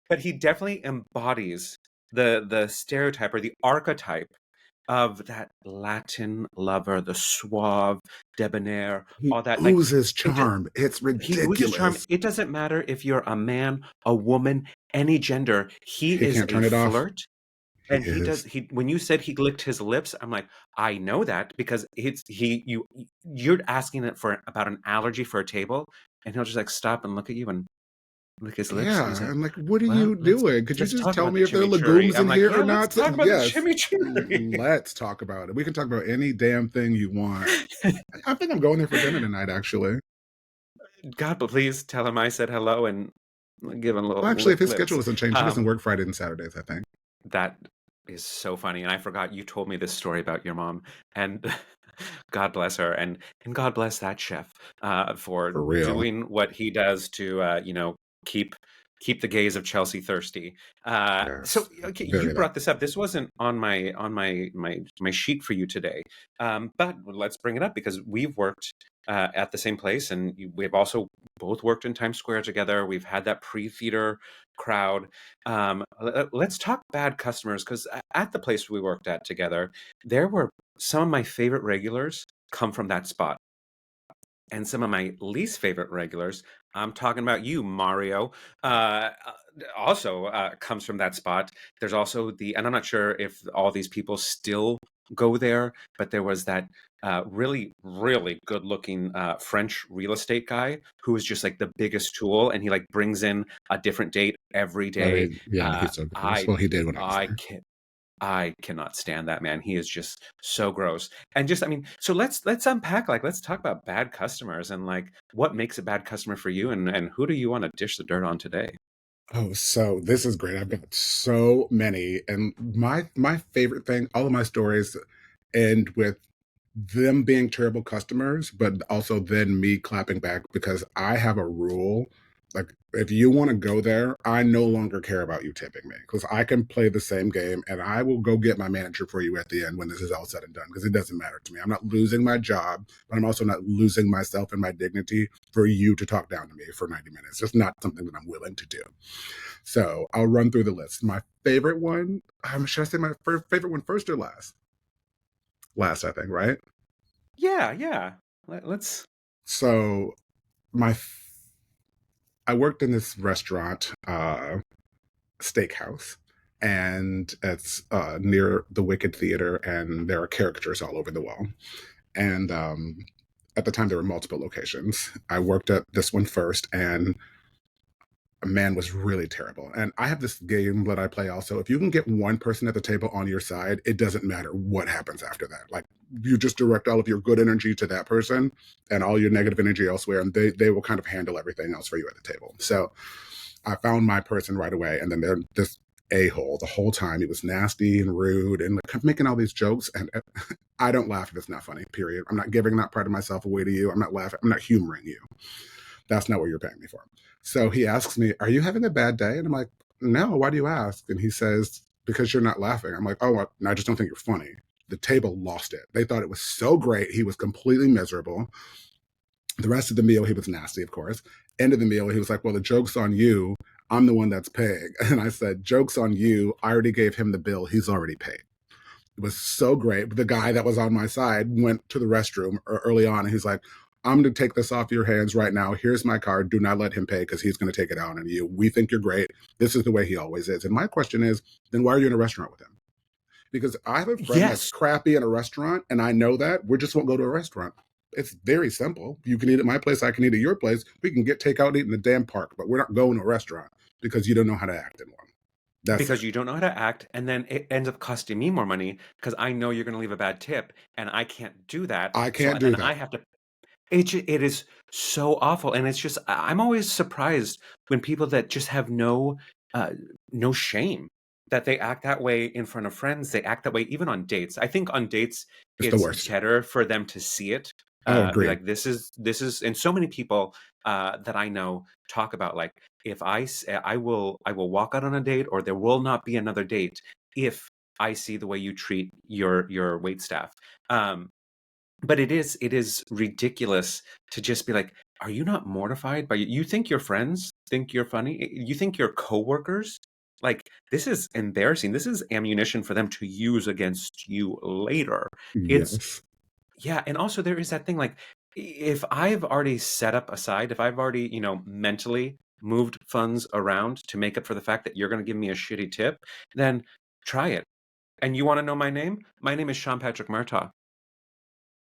But he definitely embodies the stereotype or the archetype of that Latin lover, the suave, debonair, He all that. Like oozes it, charm. It's he oozes charm. ridiculous. It doesn't matter if you're a man, a woman, any gender. He He is can't a turn it off. flirt. He And he does is. he when you said he licked his lips, I'm like, I know that because you're asking it for about an allergy for a table, and he'll just like stop and look at you and lick his lips, and he's Yeah, like, I'm like, what are "Well, you doing? Could you let's just talk tell about me the if there are chimichurri." legumes I'm in like, here or "Yeah, let's not? talk about the Yes. chimichurri." Let's talk about it. We can talk about any damn thing you want. I think I'm going there for dinner tonight, actually. God, but please tell him I said hello and give him Well, little actually, if his schedule lips. doesn't change, he doesn't Um, work Fridays and Saturdays, I think. that is so funny, and I forgot you told me this story about your mom, and God bless her, and God bless that chef for For real. doing what he does to keep Keep the gaze of Chelsea thirsty. So Yes, okay, you very that. brought this up. This wasn't on my sheet for you today, but let's bring it up because we've worked at the same place, and we've also both worked in Times Square together. We've had that pre-theater crowd. Let's talk bad customers because at the place we worked at together, there were some of my favorite regulars come from that spot. And some of my least favorite regulars, I'm talking about you, Mario, also comes from that spot. There's also and I'm not sure if all these people still go there, but there was that really, really good looking French real estate guy who is just like the biggest tool, and he like brings in a different date every day. Yeah, Uh, he's so gross. I Well, he did when I was I there. can I cannot stand that man. He is just so gross. And just I mean, so let's unpack like let's talk about bad customers and like what makes a bad customer for you and who do you want to dish the dirt on today? Oh, so this is great. I've got so many, and my favorite thing. All of my stories end with them being terrible customers, but also then me clapping back because I have a rule. Like, if you want to go there, I no longer care about you tipping me because I can play the same game and I will go get my manager for you at the end when this is all said and done because it doesn't matter to me. I'm not losing my job, but I'm also not losing myself and my dignity for you to talk down to me for 90 minutes. It's just not something that I'm willing to do. So I'll run through the list. My favorite one, should I say my favorite one first or last? Last, I think, right? Yeah, yeah. Let's So my I worked in this restaurant, steakhouse, and it's near the Wicked Theater, and there are caricatures all over the wall. And at the time, there were multiple locations. I worked at this one first, and a man was really terrible. And I have this game that I play also. If you can get one person at the table on your side, it doesn't matter what happens after that. Like, you just direct all of your good energy to that person and all your negative energy elsewhere, and they will kind of handle everything else for you at the table. So I found my person right away, and then there this a-hole the whole time. He was nasty and rude and kept making all these jokes, and I don't laugh if it's not funny, period. I'm not giving that part of myself away to you. I'm not laughing. I'm not humoring you. That's not what you're paying me for. So he asks me, are you having a bad day? And I'm like, no, why do you ask? And he says, because you're not laughing. I'm like, oh, I just don't think you're funny. The table lost it. They thought it was so great. He was completely miserable. The rest of the meal, he was nasty, of course. End of the meal, he was like, well, the joke's on you. I'm the one that's paying. And I said, joke's on you. I already gave him the bill. He's already paid. It was so great. The guy that was on my side went to the restroom early on, and he's like, I'm going to take this off your hands right now. Here's my card. Do not let him pay because he's going to take it out on you. We think you're great. This is the way he always is. And my question is, then why are you in a restaurant with him? Because I have a friend that's Yes, crappy in a restaurant, and I know that. We just won't go to a restaurant. It's very simple. You can eat at my place. I can eat at your place. We can get takeout and eat in the damn park, but we're not going to a restaurant because you don't know how to act in one. That's it. because you don't know how to act, and then it ends up costing me more money because I know you're going to leave a bad tip, and I can't do that. I So can't do then I that. have to. It is so awful, and it's just I'm always surprised when people that just have uh, no shame that they act that way in front of friends. They act that way even on dates. I think on dates It's the it's worst. better for them to see it. Oh, Be agreed. like this is, and so many people that I know talk about like if I will walk out on a date or there will not be another date if I see the way you treat your wait staff. Um, but it is ridiculous to just be like, are you not mortified by you think your friends think you're funny? You think your coworkers? Like this is embarrassing. This is ammunition for them to use against you later. It's Yes. yeah, and also there is that thing like if I've already set up aside, if I've already, mentally moved funds around to make up for the fact that you're going to give me a shitty tip, then try it. And you want to know my name? My name is Sean Patrick Murtagh.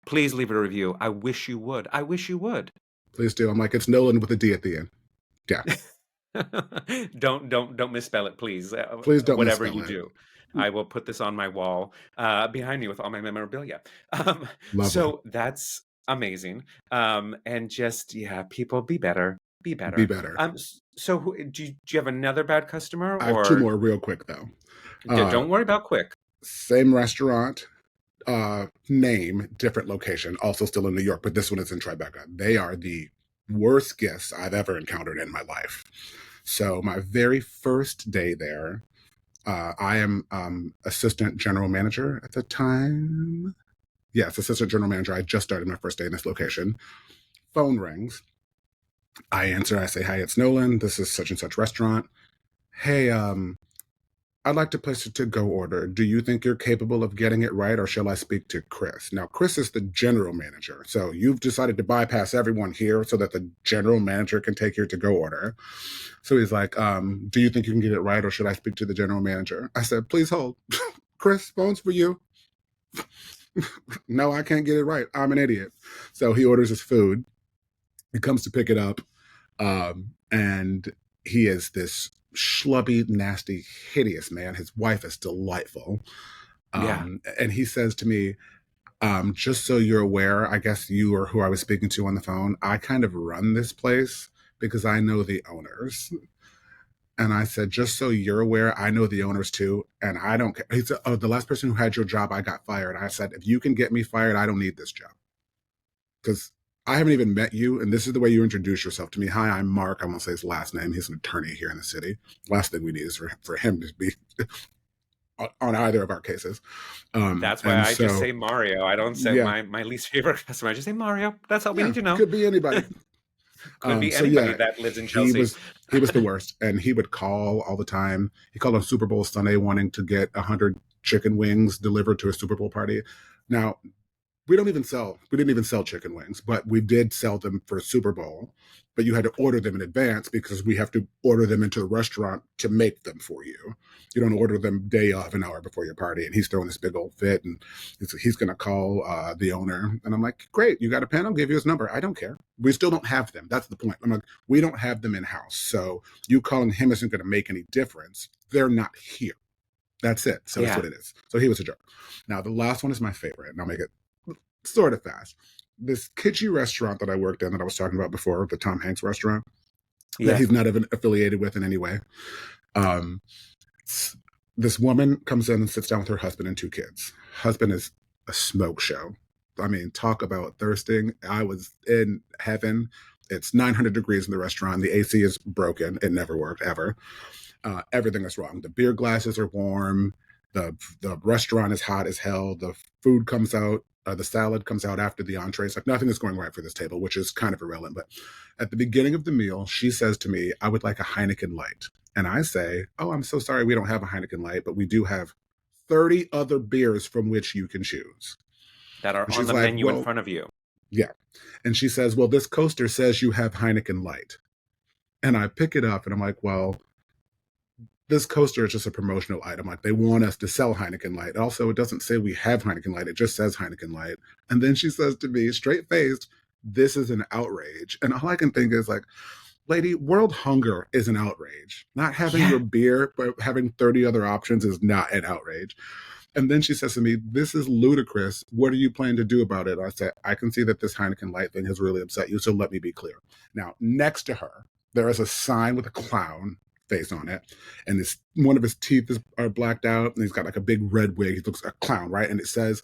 Please leave a review. I wish you would. I wish you would. Please do. I'm like, it's Noland with a D at the end. Yeah. Don't misspell it, please. Please don't Whatever misspell you it. do, I will put this on my wall behind me with all my memorabilia. Lovely. So that's amazing. And just yeah, people be better, be Be better. better. So do you have another bad customer I have two or more real quick though. Uh, don't worry about quick? Same restaurant, name, different location, also still in New York, but this one is in Tribeca. They are the worst guests I've ever encountered in my life. So my very first day there, I am assistant general manager at the time. Yes, assistant general manager. I just started my first day in this location. Phone rings. I answer. I say, "Hi, it's Nolan. This is such and such restaurant. Hey, I'd like to place a to-go order. Do you think you're capable of getting it right, or shall I speak to Chris?" Now, Chris is the general manager, so you've decided to bypass everyone here so that the general manager can take your to-go order. So he's like, "Do you think you can get it right, or should I speak to the general manager?" I said, "Please hold, Chris. Phone's for you." No, I can't get it right. I'm an idiot. So he orders his food. He comes to pick it up, and he is this schlubby, nasty, hideous man. His wife is delightful. Yeah. And he says to me, just so you're aware, I guess you or who I was speaking to on the phone, I kind of run this place because I know the owners. And I said, just so you're aware, I know the owners too. And I don't care. He said, "Oh, the last person who had your job, I got fired." I said, "If you can get me fired, I don't need this job." Because I haven't even met you, and this is the way you introduce yourself to me. "Hi, I'm Mark." I won't say his last name. He's an attorney here in the city. Last thing we need is for him to be on either of our cases. That's why And I just so, say Mario. I don't say yeah, my least favorite customer. I just say Mario. That's all we yeah, need to know. could be anybody. Could be So anybody yeah, that lives in he Chelsea. was he was the worst, and he would call all the time. He called on Super Bowl Sunday wanting to get 100 chicken wings delivered to a Super Bowl party. Now, we didn't even sell chicken wings, but we did sell them for Super Bowl. But you had to order them in advance because we have to order them into the restaurant to make them for you. You don't order them day of, an hour before your party. And he's throwing this big old fit, and he's going to call the owner. And I'm like, "Great, you got a pen? I'll give you his number." I don't care. We still don't have them. That's the point. I'm like, we don't have them in house. So you calling him isn't going to make any difference. They're not here. That's it. So that's Yeah. what it is. So he was a jerk. Now, the last one is my favorite, and I'll make it sort of fast. This kitschy restaurant that I worked in that I was talking about before, the Tom Hanks restaurant, that Yeah. he's not even affiliated with in any way. Um, this woman comes in and sits down with her husband and two kids. Husband is a smoke show. I mean, talk about thirsting. I was in heaven. It's 900 degrees in the restaurant. The AC is broken. It never worked ever. Everything is wrong. The beer glasses are warm. The restaurant is hot as hell. The food comes out. The salad comes out after the entree. It's like nothing is going right for this table, which is kind of irrelevant. But at the beginning of the meal, she says to me, "I would like a Heineken Light." And I say, "Oh, I'm so sorry, we don't have a Heineken Light, but we do have 30 other beers from which you can choose." That are And on she's the like, menu in "Well, front of you. yeah." And she says, "Well, this coaster says you have Heineken Light." And I pick it up and I'm like, "Well, this coaster is just a promotional item. Like they want us to sell Heineken Light. Also, it doesn't say we have Heineken Light. It just says Heineken Light." And then she says to me, straight faced, "This is an outrage." And all I can think is like, lady, world hunger is an outrage. Not having Yeah. your beer, but having 30 other options is not an outrage. And then she says to me, "This is ludicrous. What are you planning to do about it?" I said, "I can see that this Heineken Light thing has really upset you, so let me be clear." Now, next to her, there is a sign with a clown face on it, and one of his teeth are blacked out, and he's got like a big red wig. He looks like a clown, right? And it says,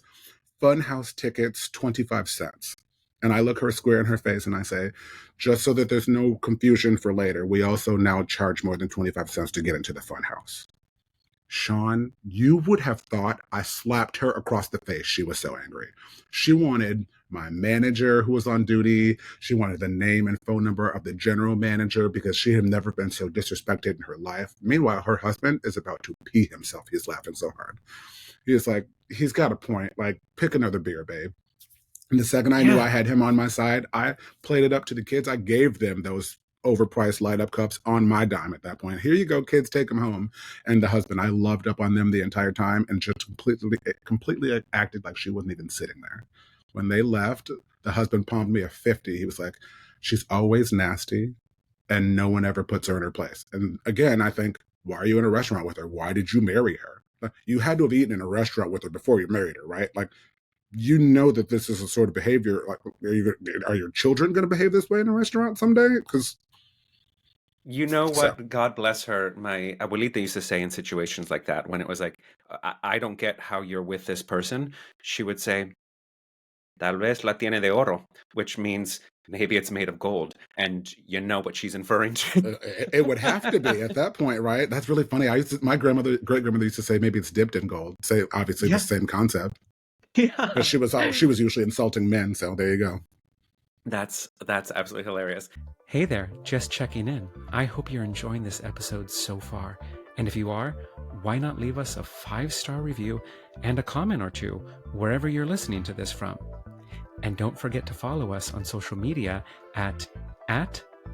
"Funhouse tickets, 25 cents." And I look her square in her face and I say, "Just so that there's no confusion for later, we also now charge more than 25 cents to get into the funhouse." Sean, you would have thought I slapped her across the face. She was so angry. She wanted my manager who was on duty. She wanted the name and phone number of the general manager because she had never been so disrespected in her life. Meanwhile, her husband is about to pee himself. He's laughing so hard. He's like, he's got a point. Like, pick another beer, babe. And the second I knew Yeah. I had him on my side, I played it up to the kids. I gave them those overpriced light up cups on my dime at that point. "Here you go, kids, take them home." And the husband, I loved up on them the entire time and just completely acted like she wasn't even sitting there. When they left, the husband palmed me a 50. He was like, "She's always nasty and no one ever puts her in her place." And again, I think, why are you in a restaurant with her? Why did you marry her? Like, you had to have eaten in a restaurant with her before you married her, right? Like, you know that this is a sort of behavior. Like, are your children going to behave this way in a restaurant someday? Because You know so what? God bless her. My abuelita used to say in situations like that, when it was like, I don't get how you're with this person. She would say, "Tal vez la tiene de oro," which means maybe it's made of gold, and you know what she's inferring to. It would have to be at that point, right? That's really funny. My great grandmother used to say maybe it's dipped in gold. Say obviously the Yeah, same concept, but yeah. she was usually insulting men. So there you go. That's absolutely hilarious. Hey there, just checking in. I hope you're enjoying this episode so far. And if you are, why not leave us a 5-star review and a comment or two wherever you're listening to this from? And don't forget to follow us on social media at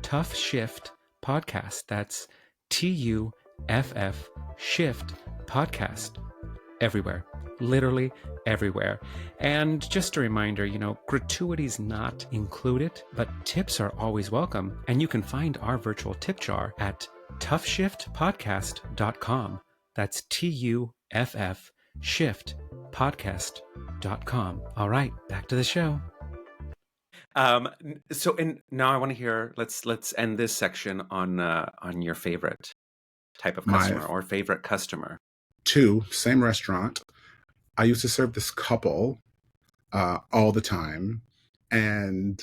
TUFF SHIFT Podcast. That's TUFF Shift Podcast. Everywhere. Literally everywhere. And just a reminder, gratuities not included, but tips are always welcome. And you can find our virtual tip jar at tuffshiftpodcast.com. That's TUFF Shift Podcast.com. All right, back to the show. And now I want to hear. Let's end this section on your favorite type of My customer or favorite customer. same restaurant. I used to serve this couple all the time, and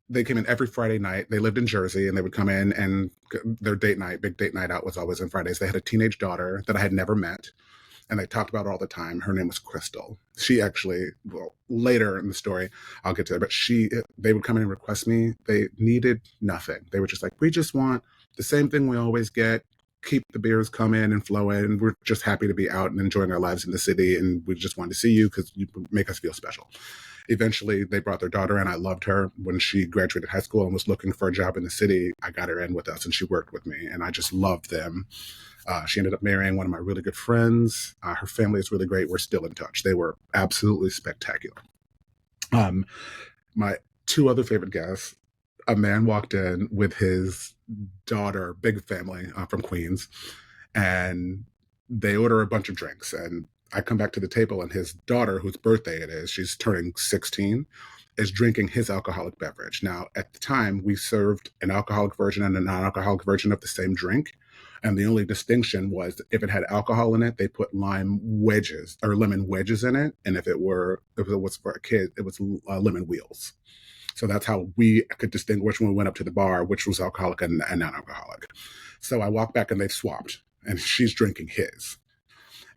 they came in every Friday night. They lived in Jersey, and they would come in, and their big date night out was always on Fridays. They had a teenage daughter that I had never met, and they talked about her all the time. Her name was Crystal. She actually, well, later in the story, I'll get to her, but they would come in and request me. They needed nothing. They were just like, we just want the same thing we always get. Keep the beers come in and flow in. We're just happy to be out and enjoying our lives in the city, and we just wanted to see you because you make us feel special. Eventually, they brought their daughter in. I loved her. When she graduated high school and was looking for a job in the city, I got her in with us, and she worked with me, and I just loved them. She ended up marrying one of my really good friends. Her family is really great. We're still in touch. They were absolutely spectacular. My two other favorite guests, a man walked in with his daughter, big family from Queens, and they order a bunch of drinks. And I come back to the table, and his daughter, whose birthday it is, she's turning 16, is drinking his alcoholic beverage. Now, at the time, we served an alcoholic version and a non-alcoholic version of the same drink. And the only distinction was if it had alcohol in it, they put lime wedges or lemon wedges in it. And if it was for a kid, it was lemon wheels. So that's how we could distinguish when we went up to the bar, which was alcoholic and non-alcoholic. So I walk back and they've swapped, and she's drinking his.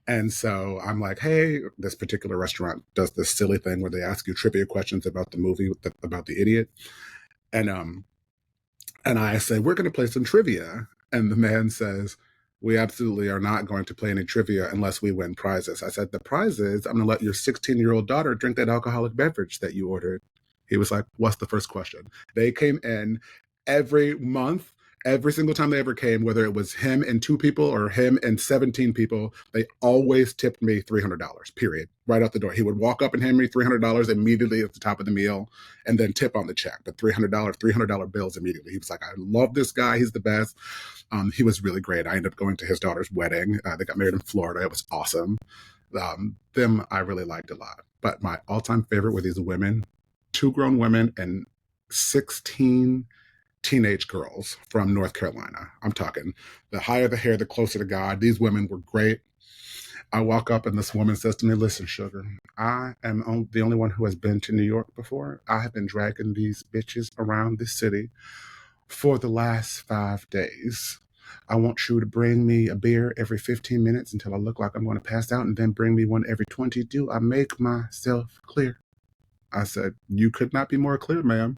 And so I'm like, hey, this particular restaurant does this silly thing where they ask you trivia questions about the movie, about the idiot. And I say, we're going to play some trivia. And the man says, we absolutely are not going to play any trivia unless we win prizes. I said, the prize is I'm going to let your 16-year-old daughter drink that alcoholic beverage that you ordered. He was like, what's the first question? They came in every month, every single time they ever came, whether it was him and 2 people or him and 17 people, they always tipped me $300, period, right out the door. He would walk up and hand me $300 immediately at the top of the meal and then tip on the check, but $300 bills immediately. He was like, I love this guy. He's the best. He was really great. I ended up going to his daughter's wedding. They got married in Florida. It was awesome. Them I really liked a lot. But my all-time favorite were these women, 2 grown women and 16 teenage girls from North Carolina. I'm talking the higher the hair, the closer to God. These women were great. I walk up and this woman says to me, listen, sugar, I am the only one who has been to New York before. I have been dragging these bitches around this city for the last 5 days. I want you to bring me a beer every 15 minutes until I look like I'm going to pass out, and then bring me one every 20. Do I make myself clear? I said, you could not be more clear, ma'am.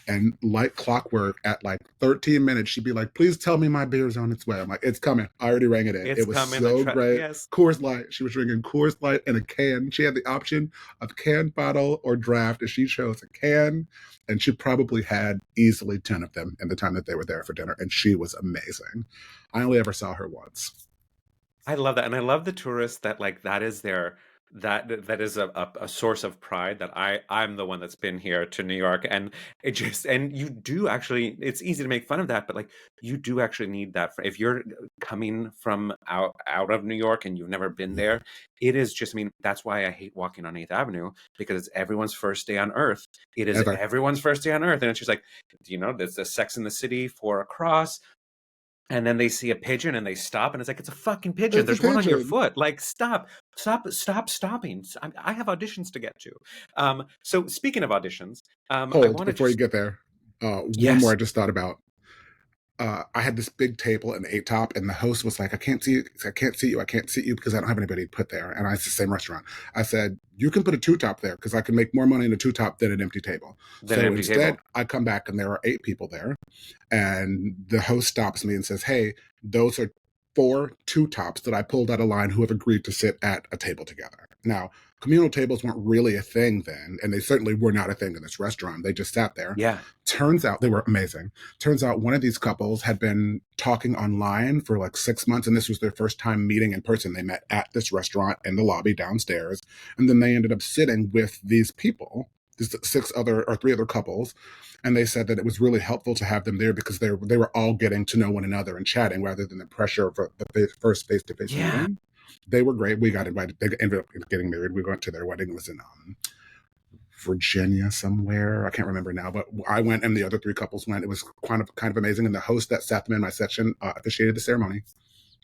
And like clockwork, at like 13 minutes, she'd be like, please tell me my beer's on its way. I'm like, it's coming. I already rang it in. It's It was coming. so great. Yes. Coors Light. She was drinking Coors Light in a can. She had the option of can, bottle, or draft, and she chose a can. And she probably had easily 10 of them in the time that they were there for dinner. And she was amazing. I only ever saw her once. I love that. And I love the tourists that that is that is a source of pride that I'm the one that's been here to New York, and you do actually, it's easy to make fun of that, but you do actually need that if you're coming from out of New York and you've never been there. It is just, I mean, that's why I hate walking on 8th Avenue, because it's everyone's first day on earth. It is everyone's first day on earth. And it's just there's a Sex in the City for a cross. And then they see a pigeon and they stop, and it's like, it's a fucking pigeon. There's one on your foot. Stop stopping. I have auditions to get to. So speaking of auditions, I Hold want to before you just get there. One more yes, I just thought about. I had this big table in the eight top, and the host was like, "I can't see you. I can't see you. I can't see you because I don't have anybody to put there." And it's the same restaurant. I said, "You can put a two top there because I can make more money in a two top than an empty table." then an So empty instead, table. I come back and there are eight people there, and the host stops me and says, "Hey, those are four two tops that I pulled out of line who have agreed to sit at a table together." Now, communal tables weren't really a thing then, and they certainly were not a thing in this restaurant. They just sat there. Yeah, Turns out they were amazing. Turns out one of these couples had been talking online for like 6 months, and this was their first time meeting in person. They met at this restaurant in the lobby downstairs, and then they ended up sitting with these people, these six other or three other couples, and they said that it was really helpful to have them there because they were all getting to know one another and chatting rather than the pressure of the first face to face yeah. meeting. They were great. We got invited. They ended up getting married. We went to their wedding. It was in Virginia somewhere. I can't remember now, but I went and the other three couples went. It was kind of amazing. And the host that sat them in my section officiated the ceremony.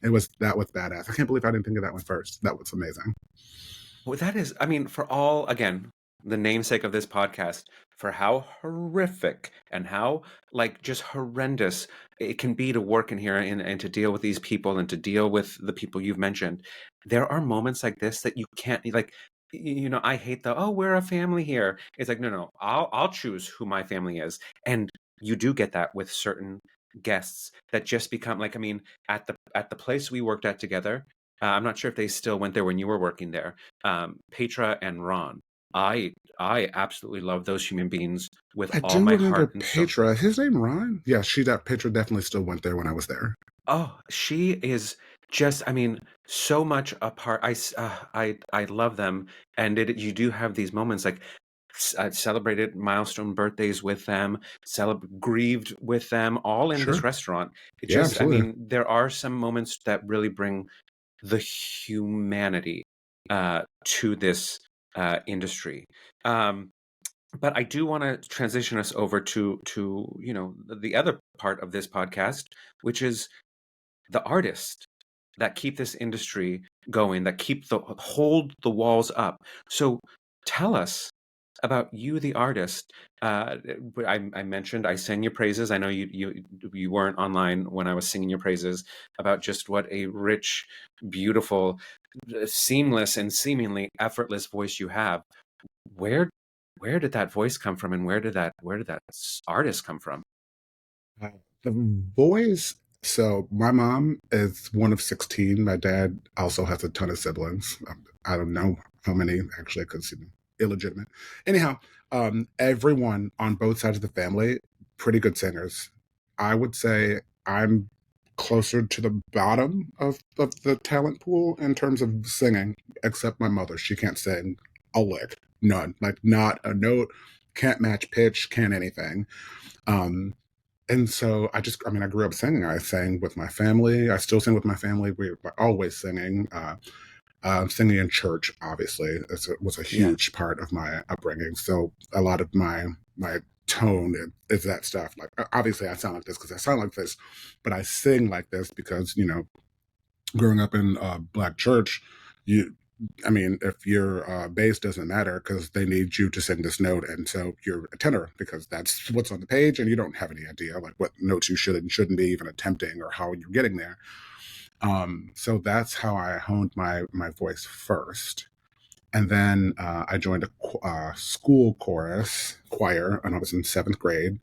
That was badass. I can't believe I didn't think of that one first. That was amazing. Well, that is, I mean, for all, again, the namesake of this podcast, for how horrific and how, like, just horrendous it can be to work in here and to deal with these people and to deal with the people you've mentioned. There are moments like this that you can't, like, I hate the, oh, we're a family here. It's like, no, no, I'll choose who my family is. And you do get that with certain guests that just become like, I mean, at the place we worked at together, I'm not sure if they still went there when you were working there, Petra and Ron. I absolutely love those human beings with I all do my remember heart and soul. Petra. His name Ron? Yeah, Petra definitely still went there when I was there. Oh, she is just, I mean, so much a part. I love them, and you do have these moments like celebrated milestone birthdays with them, grieved with them, all in this Sure. restaurant. It Yeah, just, I absolutely. mean, there are some moments that really bring the humanity to this industry. Um, but I do want to transition us over to the other part of this podcast, which is the artists that keep this industry going, that keep the hold the walls up. So tell us about you, the artist. I mentioned I sang your praises. I know you weren't online when I was singing your praises about just what a rich, beautiful, seamless, and seemingly effortless voice you have. Where where did that voice come from, and where did that artist come from? Uh, the boys. So my mom is one of 16. My dad also has a ton of siblings. I don't know how many actually, because illegitimate. Anyhow, everyone on both sides of the family, pretty good singers. I would say I'm closer to the bottom of the talent pool in terms of singing, except my mother. She can't sing a lick, none, like not a note, can't match pitch, can't anything. Um, and so I mean, I grew up singing. I sang with my family. I still sing with my family. We're always singing. Singing in church, obviously, was a Yeah. huge part of my upbringing. So a lot of my tone is that stuff. Like, obviously, I sound like this because I sound like this, but I sing like this because growing up in black church, you I mean, if your bass doesn't matter because they need you to sing this note, and so you're a tenor because that's what's on the page, and you don't have any idea like what notes you should and shouldn't be even attempting or how you're getting there. So that's how I honed my voice first, and then I joined a school chorus choir, and I was in seventh grade,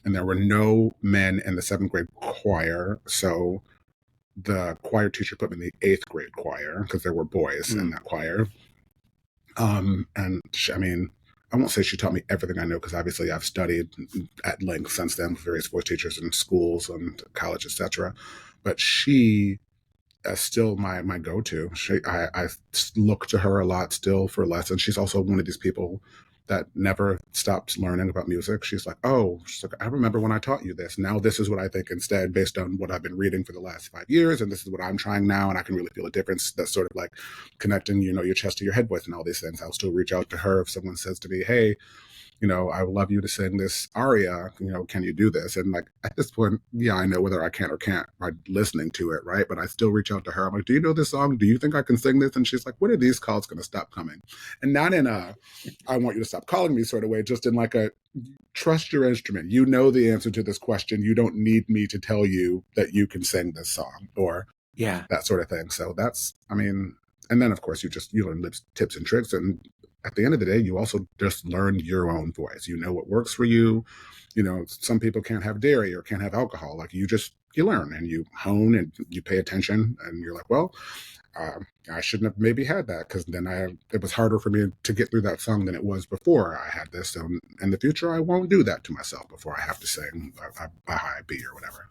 and there were no men in the seventh grade choir, so the choir teacher put me in the eighth grade choir because there were boys in Mm. that choir. And I mean, I won't say she taught me everything I know because obviously I've studied at length since then with various voice teachers in schools and college, etc. But she still my go to. I look to her a lot still for lessons. She's also one of these people that never stops learning about music. She's like, I remember when I taught you this. Now this is what I think instead, based on what I've been reading for the last 5 years, and this is what I'm trying now, and I can really feel a difference. That's sort of like connecting, your chest to your head with, and all these things. I'll still reach out to her if someone says to me, "Hey, I would love you to sing this aria. Can you do this? And like at this point, yeah, I know whether I can or can't by listening to it, right? But I still reach out to her. I'm like, do you know this song? Do you think I can sing this? And she's like, when are these calls going to stop coming? And not in a I want you to stop calling me sort of way, just in like a trust your instrument. You know the answer to this question. You don't need me to tell you that you can sing this song or Yeah. that sort of thing. So and then of course you learn tips and tricks. And at the end of the day, you also just learn your own voice. You know what works for you. Some people can't have dairy or can't have alcohol. Like you learn and you hone and you pay attention and you're like, well, I shouldn't have maybe had that because then it was harder for me to get through that song than it was before I had this. So in the future, I won't do that to myself before I have to sing a high B or whatever.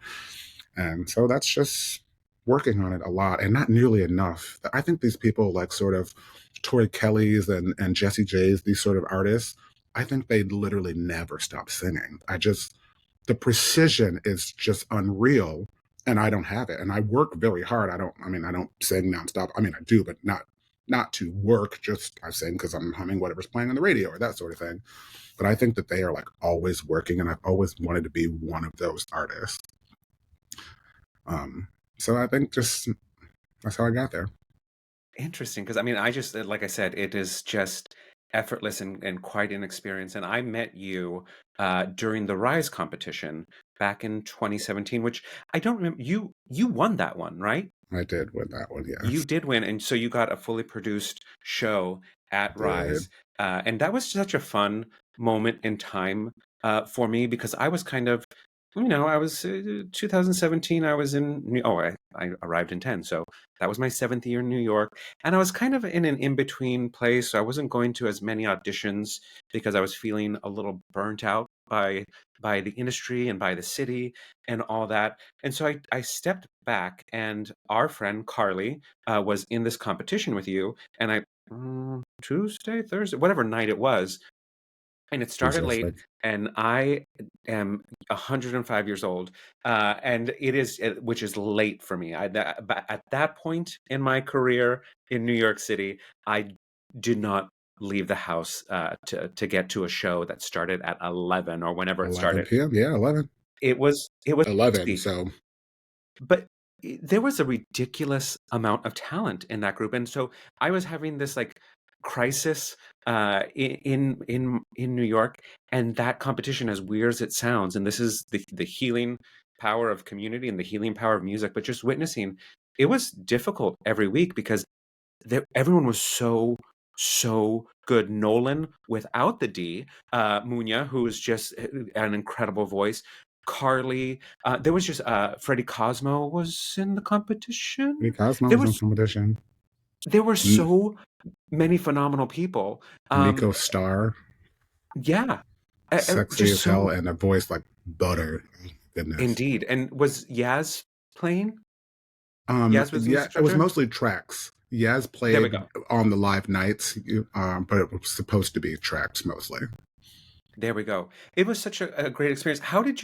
And so that's just working on it a lot and not nearly enough. I think these people like sort of Tori Kelly's and Jessie J's, these sort of artists, I think they literally never stop singing. The precision is just unreal and I don't have it. And I work very hard. I don't sing nonstop. I do, but not to work. Just I sing because I'm humming whatever's playing on the radio or that sort of thing. But I think that they are like always working, and I've always wanted to be one of those artists. So I think just that's how I got there. Interesting, because I just like I said, it is just effortless and quite an experience. And I met you during the Rise competition back in 2017, which I don't remember. You won that one, right? I did win that one, You yes. did win, and so you got a fully produced show at Did. Rise, and that was such a fun moment in time for me because I was kind of, I was 2017. I was I arrived in 10, so that was my seventh year in New York, and I was kind of in an in-between place. So I wasn't going to as many auditions because I was feeling a little burnt out by the industry and by the city and all that. And so I stepped back, and our friend Carly was in this competition with you. And Tuesday, Thursday, whatever night it was, and it started late. Fantastic. And I am 105 years old, and which is late for me. But at that point in my career in New York City, I did not leave the house to get to a show that started at 11 or whenever it 11 started. p.m. Yeah, 11. It was 11. crazy. So But there was a ridiculous amount of talent in that group, and so I was having this like crisis in New York, and that competition, as weird as it sounds, and this is the healing power of community and the healing power of music, but just witnessing, it was difficult every week because everyone was so good. Nolan without the D, Munya, who is just an incredible voice. Carly, there was just Freddie Cosmo was in the Lee competition. Cosmo There was in was competition. there were N- so many phenomenal people. Nico Starr, Yeah, sexy just as hell, so and a voice like butter. Goodness. indeed. And was Yaz playing? Yaz was the Yeah, music it was director. mostly tracks. Yaz There we played go. on the live nights, but it was supposed to be tracks mostly. There we go. It was such a great experience. How did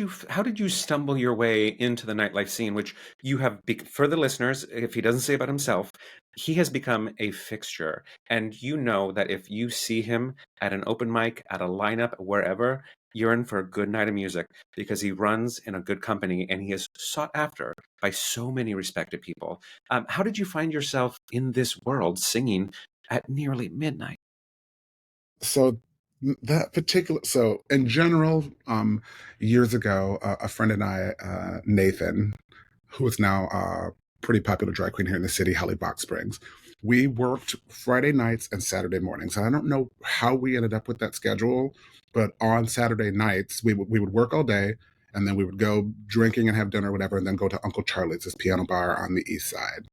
you stumble your way into the nightlife scene, which you have for the listeners, if he doesn't say about himself, he has become a fixture. And you know that if you see him at an open mic, at a lineup, wherever, you're in for a good night of music because he runs in a good company and he is sought after by so many respected people. How did you find yourself in this world singing at nearly midnight? So so in general, years ago, a friend and I, Nathan, who is now a pretty popular drag queen here in the city, Holly Box Springs. We worked Friday nights and Saturday mornings. And I don't know how we ended up with that schedule, but on Saturday nights, we would work all day and then we would go drinking and have dinner or whatever, and then go to Uncle Charlie's, this piano bar on the east side,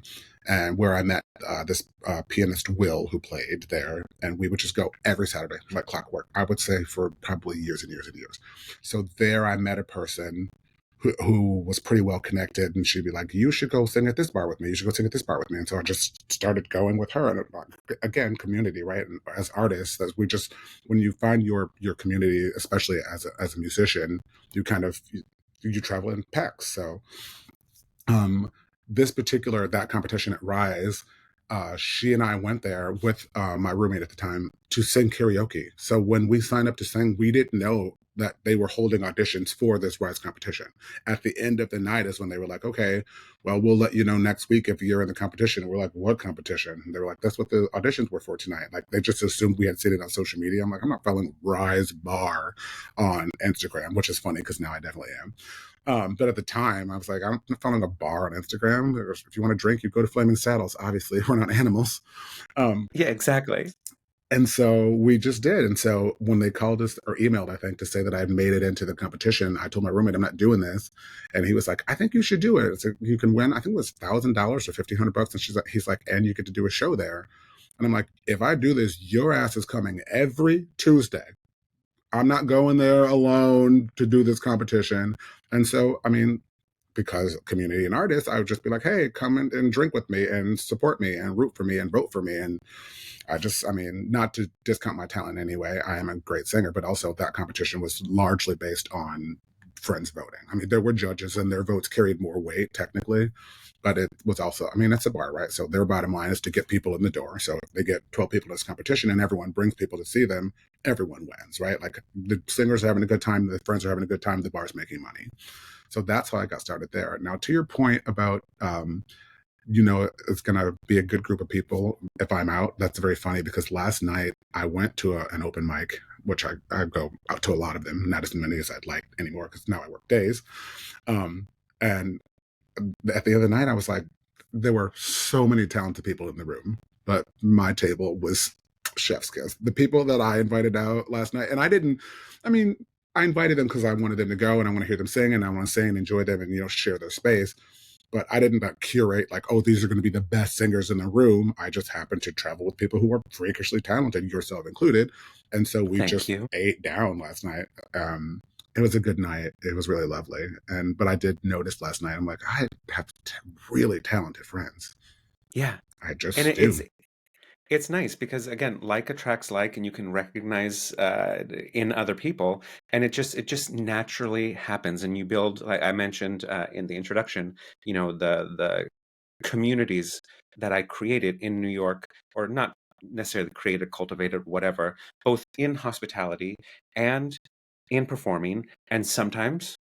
and where I met this pianist Will who played there, and we would just go every Saturday like clockwork. I would say for probably years and years and years. So there, I met a person who was pretty well connected, and she'd be like, "You should go sing at this bar with me. You should go sing at this bar with me." And so I just started going with her, and again, community, right? And as artists, as we just when you find your community, especially as a musician, you kind of you travel in packs. So um, that competition at Rise, she and I went there with my roommate at the time to sing karaoke. So when we signed up to sing, we didn't know that they were holding auditions for this Rise competition. At the end of the night is when they were like, okay, well, we'll let you know next week if you're in the competition. And we're like, what competition? And they were like, that's what the auditions were for tonight. Like, they just assumed we had seen it on social media. I'm like, I'm not following Rise Bar on Instagram, which is funny because now I definitely am. But at the time, I was like, I'm not following a bar on Instagram. If you want to drink, you go to Flaming Saddles. Obviously, we're not animals. Um, Yeah, exactly. and so we just did. And so when they called us or emailed, I think, to say that I had made it into the competition, I told my roommate, I'm not doing this. And he was like, I think you should do it. So you can win, I think it was $1,000 or $1,500. And he's like, and you get to do a show there. And I'm like, if I do this, your ass is coming every Tuesday. I'm not going there alone to do this competition. And so, I mean, because community and artists, I would just be like, hey, come and drink with me and support me and root for me and vote for me. And I mean, not to discount my talent anyway, I am a great singer, but also that competition was largely based on friends voting. I mean, there were judges and their votes carried more weight technically, but it was also, I mean, it's a bar, right? So their bottom line is to get people in the door. So if they get 12 people to this competition and everyone brings people to see them, everyone wins, right? Like, the singers are having a good time, the friends are having a good time, the bar's making money. So that's how I got started there. Now, to your point about, it's going to be a good group of people if I'm out. That's very funny because last night I went to an open mic, which I go out to a lot of them, not as many as I'd like anymore because now I work days. And at the end of the night, I was like, there were so many talented people in the room, but my table was chef's kiss. The people that I invited out last night, and I mean, I invited them because I wanted them to go and I want to hear them sing and I want to sing and enjoy them and, share their space. But I didn't curate like, oh, these are going to be the best singers in the room. I just happened to travel with people who were freakishly talented, yourself included. And so we Thank just you. ate down last night. It was a good night. It was really lovely. But I did notice last night, I'm like, I have really talented friends. Yeah. I And just do. it's nice because again, like attracts like, and you can recognize in other people, and it just naturally happens, and you build. Like I mentioned in the introduction, the communities that I created in New York, or not necessarily created, cultivated, whatever, both in hospitality and in performing, and sometimes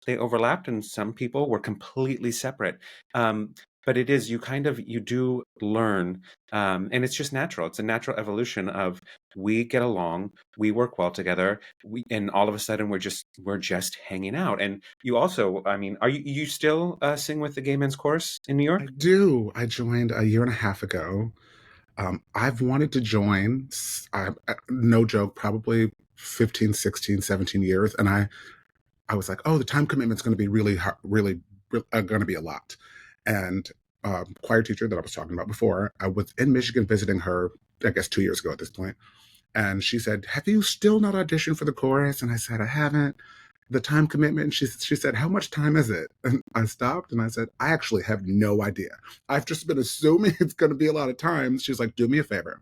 they overlapped, and some people were completely separate. Um, but it is, you do learn, and it's just natural. It's a natural evolution of, we get along, we work well together, and all of a sudden we're just hanging out. And you also, I mean, you still sing with the Gay Men's Chorus in New I York? do. I joined a year and a half ago. I've wanted to join, no joke, probably 15, 16, 17 years. And I was like, oh, the time commitment's going to be really, really, going to be a lot. And choir teacher that I was talking about before, I was in Michigan visiting her, I guess 2 years ago at this point. And she said, have you still not auditioned for the chorus? And I said, I haven't. The time commitment. And she said, how much time is it? And I stopped and I said, I actually have no idea. I've just been assuming it's going to be a lot of time. She's like, do me a favor.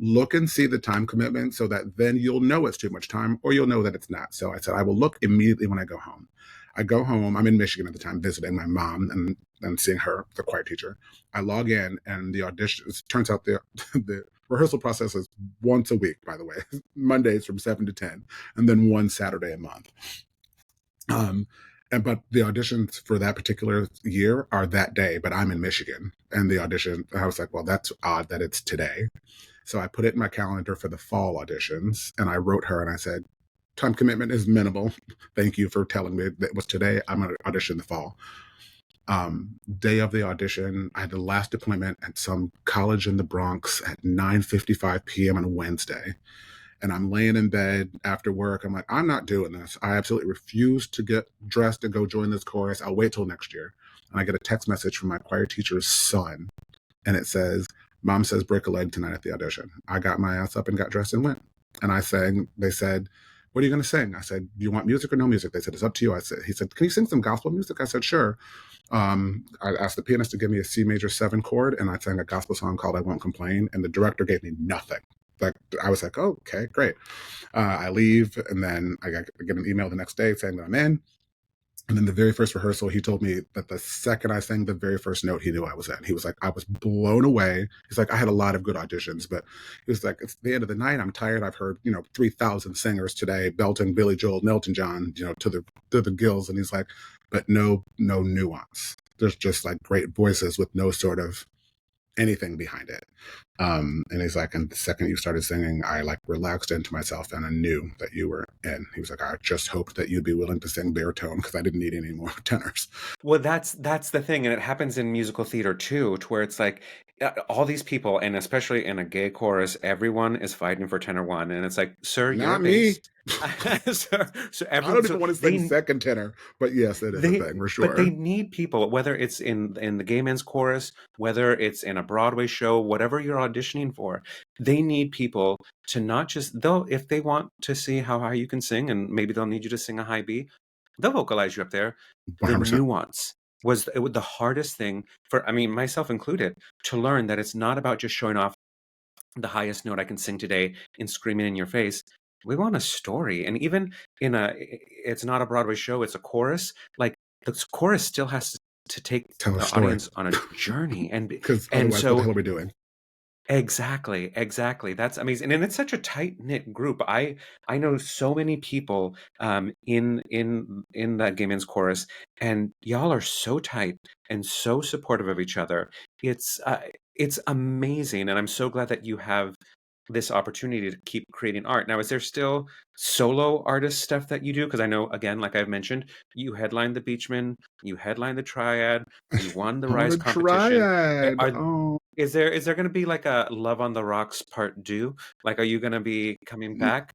Look and see the time commitment so that then you'll know it's too much time or you'll know that it's not. So I said, I will look immediately when I go home. I go home. I'm in Michigan at the time visiting my mom and seeing her, the choir teacher. I log in and the audition, it turns out the rehearsal process is once a week, by the way, Mondays from 7 to 10, and then one Saturday a month. But the auditions for that particular year are that day, but I'm in Michigan. And the audition, I was like, well, that's odd that it's today. So I put it in my calendar for the fall auditions and I wrote her and I said, time commitment is minimal. Thank you for telling me that it was today. I'm going to audition the fall. Day of the audition, I had the last appointment at some college in the Bronx at 9:55 p.m. on a Wednesday. And I'm laying in bed after work. I'm like, I'm not doing this. I absolutely refuse to get dressed and go join this chorus. I'll wait till next year. And I get a text message from my choir teacher's son. And it says, Mom says break a leg tonight at the audition. I got my ass up and got dressed and went. And I sang, they said, what are you going to sing? I said, do you want music or no music? They said, it's up to you. He said, can you sing some gospel music? I said, sure. I asked the pianist to give me a C major 7 chord, and I sang a gospel song called I Won't Complain. And the director gave me nothing. Like, I was like, oh, okay, great. I leave, and then I get an email the next day saying that I'm in. And then the very first rehearsal, he told me that the second I sang the very first note, he knew I was in. He was like, I was blown away. He's like, I had a lot of good auditions, but he was like, it's the end of the night. I'm tired. I've heard, 3,000 singers today, belting Billy Joel, Elton John, to the gills. And he's like, but no nuance. There's just like great voices with no sort of anything behind it. And he's like, and the second you started singing, I like relaxed into myself and I knew that you were in. He was like, I just hoped that you'd be willing to sing baritone because I didn't need any more tenors. Well, that's the thing, and it happens in musical theater too, to where it's like all these people, and especially in a gay chorus, everyone is fighting for tenor one, and it's like, sir, you're a Not me. bass. So I everyone, don't so even want to sing they second tenor, but yes, it is a they thing for but they sure. need people, whether it's in the gay men's chorus, whether it's in a Broadway show, whatever you're auditioning for, they need people to not just they'll if they want to see how high you can sing, and maybe they'll need you to sing a high B, they'll vocalize you up there. The 100%. nuance was the hardest thing for, I mean, myself included, to learn that it's not about just showing off the highest note I can sing today and screaming in your face. We want a story. And even in it's not a Broadway show, it's a chorus. Like the chorus still has to take Tell a the story. audience on a journey. Because And otherwise, what the so hell are we doing? exactly, exactly. That's amazing, and it's such a tight-knit group. I know so many people in that gay men's chorus, and y'all are so tight and so supportive of each other. It's amazing, and I'm so glad that you have this opportunity to keep creating art. Now, is there still solo artist stuff that you do? Because I know, again, like I've mentioned, you headlined the Beachmen, you headlined the Triad, you won the Oh, Rise the competition. triad. Are Oh, is there gonna be like a Love on the Rocks part 2? Like, are you gonna be coming back?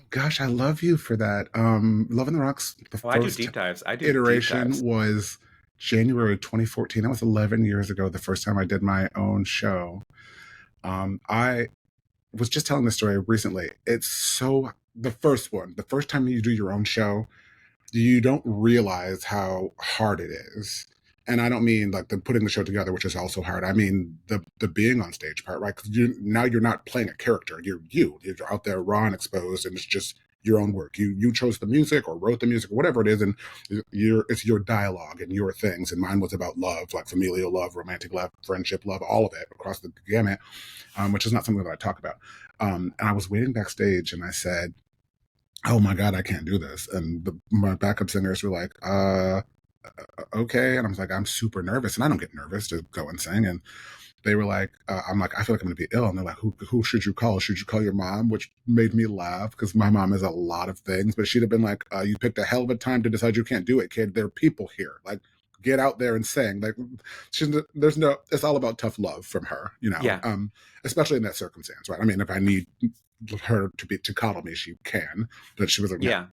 gosh, I love you for that. Love in the Rocks, the Oh, I do first deep dives. I do deep iteration dives. was January 2014. That was 11 years ago, the first time I did my own show. I was just telling this story recently. It's so, the first one, the first time you do your own show, you don't realize how hard it is. And I don't mean like the putting the show together, which is also hard. I mean the being on stage part, right? Because now you're not playing a character. You're out there raw and exposed, and it's just your own work. You chose the music or wrote the music, or whatever it is, and it's your dialogue and your things. And mine was about love, like familial love, romantic love, friendship love, all of it across the gamut, which is not something that I talk about. And I was waiting backstage, and I said, oh my god, I can't do this. And my backup singers were like, okay. And I was like, I'm super nervous, and I don't get nervous to go and sing. And they were like, I'm like, I feel like I'm gonna be ill. And they're like, who should you call? Should you call your mom? Which made me laugh because my mom is a lot of things, but she'd have been like, you picked a hell of a time to decide you can't do it, kid. There are people here. Like, get out there and sing. Like, there's no, it's all about tough love from her, Yeah, especially in that circumstance, right? I mean, if I need her to coddle me, she can, but she was like, no. yeah.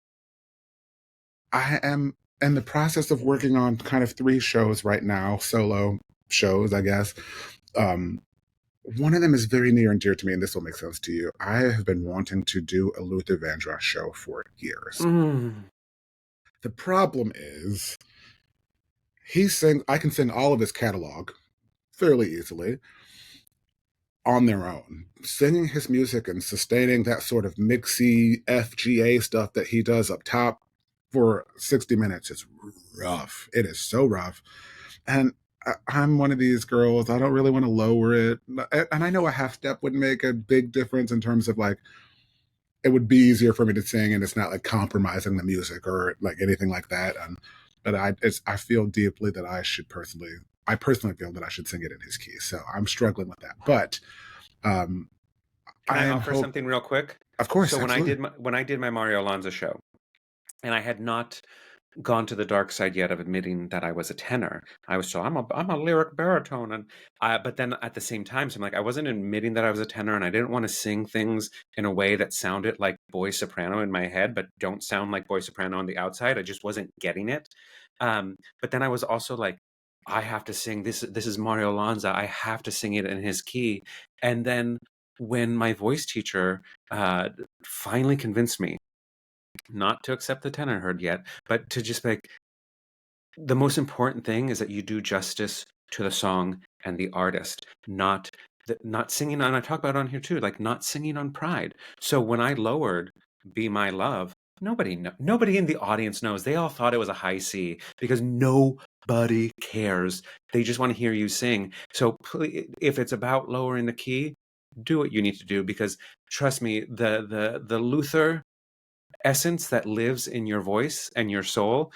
I am in the process of working on kind of 3 shows right now, solo shows, I guess. Um, one of them is very near and dear to me, and this will make sense to you. I have been wanting to do a Luther Vandross show for years. Mm. The problem is I can sing all of his catalog fairly easily on their own. Singing his music and sustaining that sort of mixy FGA stuff that he does up top for 60 minutes is rough. It is so rough. And I'm one of these girls, I don't really want to lower it. And I know a half step would make a big difference in terms of like, it would be easier for me to sing and it's not like compromising the music or like anything like that. But I feel deeply that I personally feel that I should sing it in his key. So I'm struggling with that. But um, Can I I am offer hope, something real quick? of course, So absolutely. when I did my Mario Alonso show, and I had not gone to the dark side yet of admitting that I was a tenor. I was so I'm a lyric baritone, and but then at the same time, so I'm like I wasn't admitting that I was a tenor, and I didn't want to sing things in a way that sounded like boy soprano in my head, but don't sound like boy soprano on the outside. I just wasn't getting it. But then I was also like, I have to sing this. This is Mario Lanza. I have to sing it in his key. And then when my voice teacher uh, finally convinced me not to accept the tenor heard yet, but to just like the most important thing is that you do justice to the song and the artist, not singing on. I talk about it on here too, like not singing on pride. So when I lowered "Be My Love," Nobody in the audience knows. They all thought it was a high C because nobody cares. They just want to hear you sing. So if it's about lowering the key, do what you need to do, because trust me, the Luther essence that lives in your voice and your soul,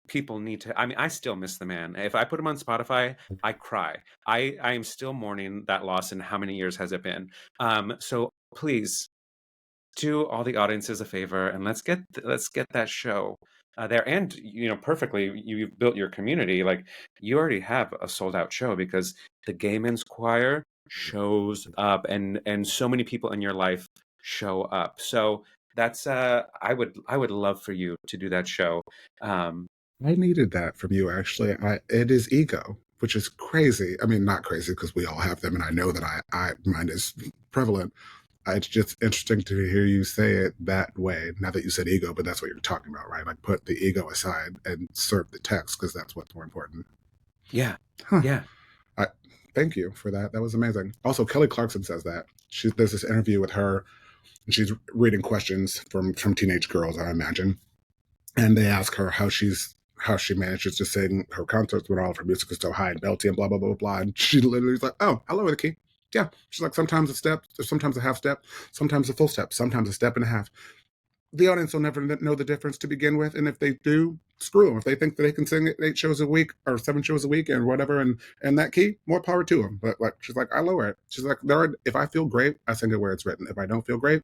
people need to. I mean, I still miss the man. If I put him on Spotify, I cry. I am still mourning that loss. And how many years has it been? So please do all the audiences a favor, and let's get that show there. And perfectly, you've built your community. Like, you already have a sold out show because the Gay Men's Choir shows up, and so many people in your life show up. So that's I would love for you to do that show. um I needed that from you, actually. It is ego, which is crazy. I mean, not crazy because we all have them, and I know that mine is prevalent. It's just interesting to hear you say it that way. Not that you said ego, but that's what you're talking about, right? Like, put the ego aside and serve the text because that's what's more important. yeah, Huh. yeah. I thank you for that. That was amazing. Also, Kelly Clarkson says that there's this interview with her, and she's reading questions from teenage girls, I imagine, and they ask her how she manages to sing her concerts when all of her music is so high and belty and blah blah blah blah. And she literally is like, "Oh, I lower the key." Yeah, she's like, sometimes a step, sometimes a half step, sometimes a full step, sometimes a step and a half. The audience will never know the difference to begin with, and if they do, screw them. If they think that they can sing 8 shows a week or 7 shows a week and whatever, and that key, more power to them. But like, she's like, I lower it. She's like, if I feel great, I sing it where it's written. If I don't feel great,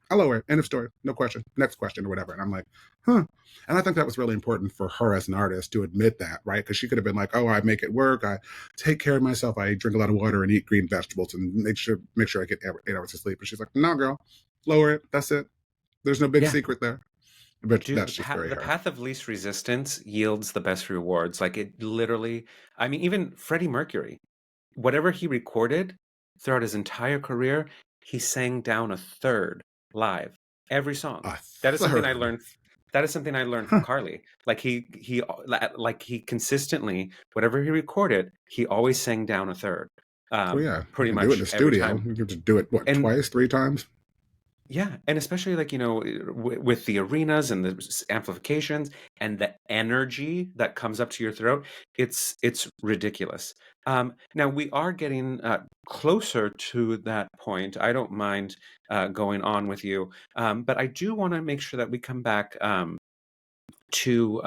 I lower it. End of story. No question. Next question or whatever. And I'm like, huh. And I think that was really important for her as an artist to admit that, right? Because she could have been like, oh, I make it work. I take care of myself. I drink a lot of water and eat green vegetables and make sure I get 8 hours of sleep. But she's like, no, girl, lower it. That's it. There's no big Yeah, secret there. But dude, that's just very the her. path of least resistance yields the best rewards. Like, it literally, I mean, even Freddie Mercury, whatever he recorded throughout his entire career, he sang down a third live, every song. A That is something I third. learned. That is something I learned from Huh. Carly. Like, he consistently, whatever he recorded, he always sang down a third, Well, yeah, you pretty can do it in much the every studio. time. You get to do it, what, And twice, 3 times? yeah, and especially, like, with the arenas and the amplifications and the energy that comes up to your throat, it's ridiculous. Now we are getting closer to that point. I don't mind going on with you, but I do want to make sure that we come back to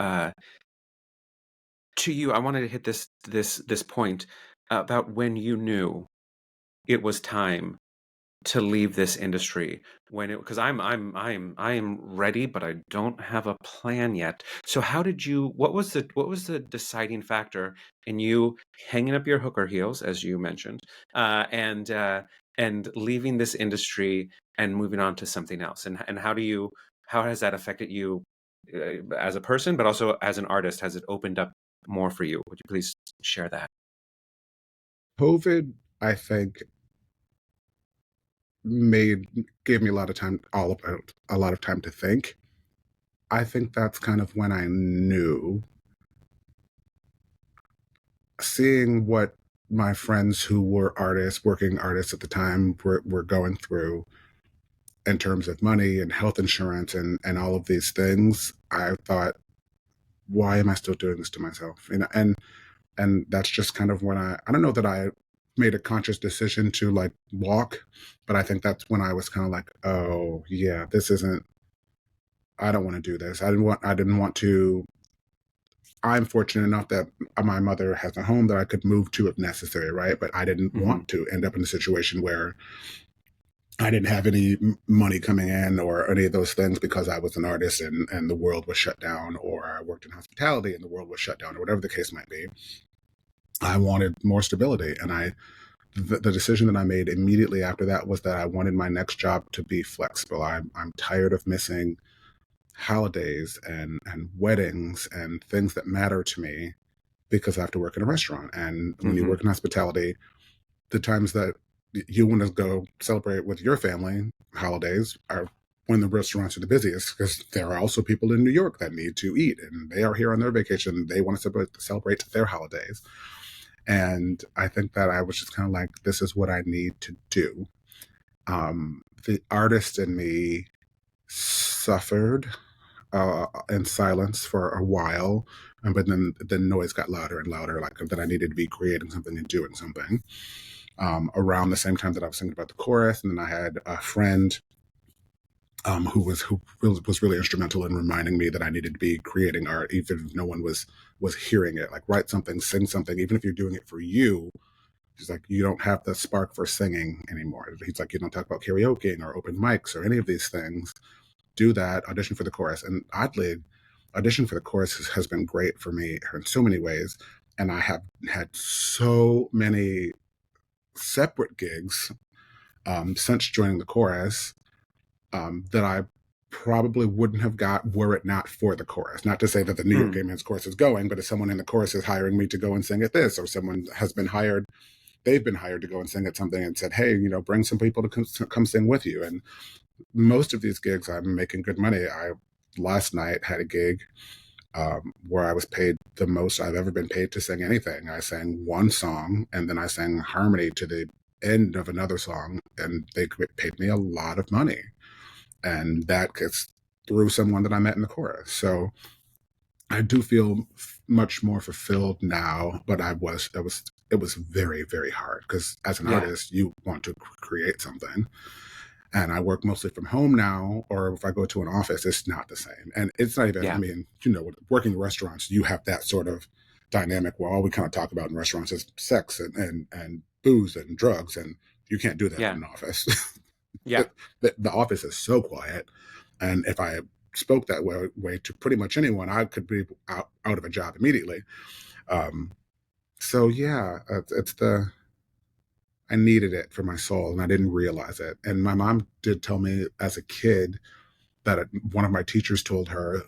to you. I wanted to hit this point about when you knew it was time to leave this industry, when it because I'm ready, but I don't have a plan yet. So how did you what was the deciding factor in you hanging up your hooker heels, as you mentioned, and leaving this industry and moving on to something else? And how has that affected you as a person, but also as an artist? Has it opened up more for you? Would you please share that? COVID, I think, made gave me a lot of time, all about a lot of time to think. I think that's kind of when I knew, seeing what my friends who were artists, working artists at the time, were going through in terms of money and health insurance and all of these things. I thought, why am I still doing this to myself? And that's just kind of when I don't know that I made a conscious decision to like walk, but I think that's when I was kind of like, oh yeah, this isn't. I don't want to do this. I didn't want to. I'm fortunate enough that my mother has a home that I could move to if necessary, right? But I didn't Hmm. want to end up in a situation where I didn't have any money coming in or any of those things because I was an artist and the world was shut down, or I worked in hospitality and the world was shut down, or whatever the case might be. I wanted more stability. And the decision that I made immediately after that was that I wanted my next job to be flexible. I'm tired of missing holidays and weddings and things that matter to me because I have to work in a restaurant. And when you Hmm. work in hospitality, the times that you want to go celebrate with your family holidays are when the restaurants are the busiest, because there are also people in New York that need to eat and they are here on their vacation. They want to celebrate their holidays. And I think that I was just kind of like, this is what I need to do. The artist in me suffered in silence for a while, but then the noise got louder and louder, like that I needed to be creating something and doing something. Around the same time that I was thinking about the chorus, and then I had a friend who was really instrumental in reminding me that I needed to be creating art, even if no one was hearing it. Like, write something, sing something, even if you're doing it for you. He's like, you don't have the spark for singing anymore. He's like, you don't talk about karaoke or open mics or any of these things. Do that, audition for the chorus. And oddly, audition for the chorus has been great for me in so many ways. And I have had so many separate gigs since joining the chorus that I probably wouldn't have got were it not for the chorus. Not to say that the New York Gay Men's Chorus is going, but if someone in the chorus is hiring me to go and sing at this, or someone has been hired, they've been hired to go and sing at something and said, hey, bring some people to come sing with you. And most of these gigs, I'm making good money. I last night had a gig where I was paid the most I've ever been paid to sing anything. I sang one song, and then I sang harmony to the end of another song, and they paid me a lot of money. And that gets through someone that I met in the chorus. So I do feel much more fulfilled now, but it was very, very hard because as an artist, you want to create something. And I work mostly from home now, or if I go to an office, it's not the same. And it's not even, I mean, working in restaurants, you have that sort of dynamic where all we kind of talk about in restaurants is sex and booze and drugs. And you can't do that in an office. The office is so quiet. And if I spoke that way to pretty much anyone, I could be out of a job immediately. So yeah, I needed it for my soul, and I didn't realize it. And my mom did tell me as a kid that one of my teachers told her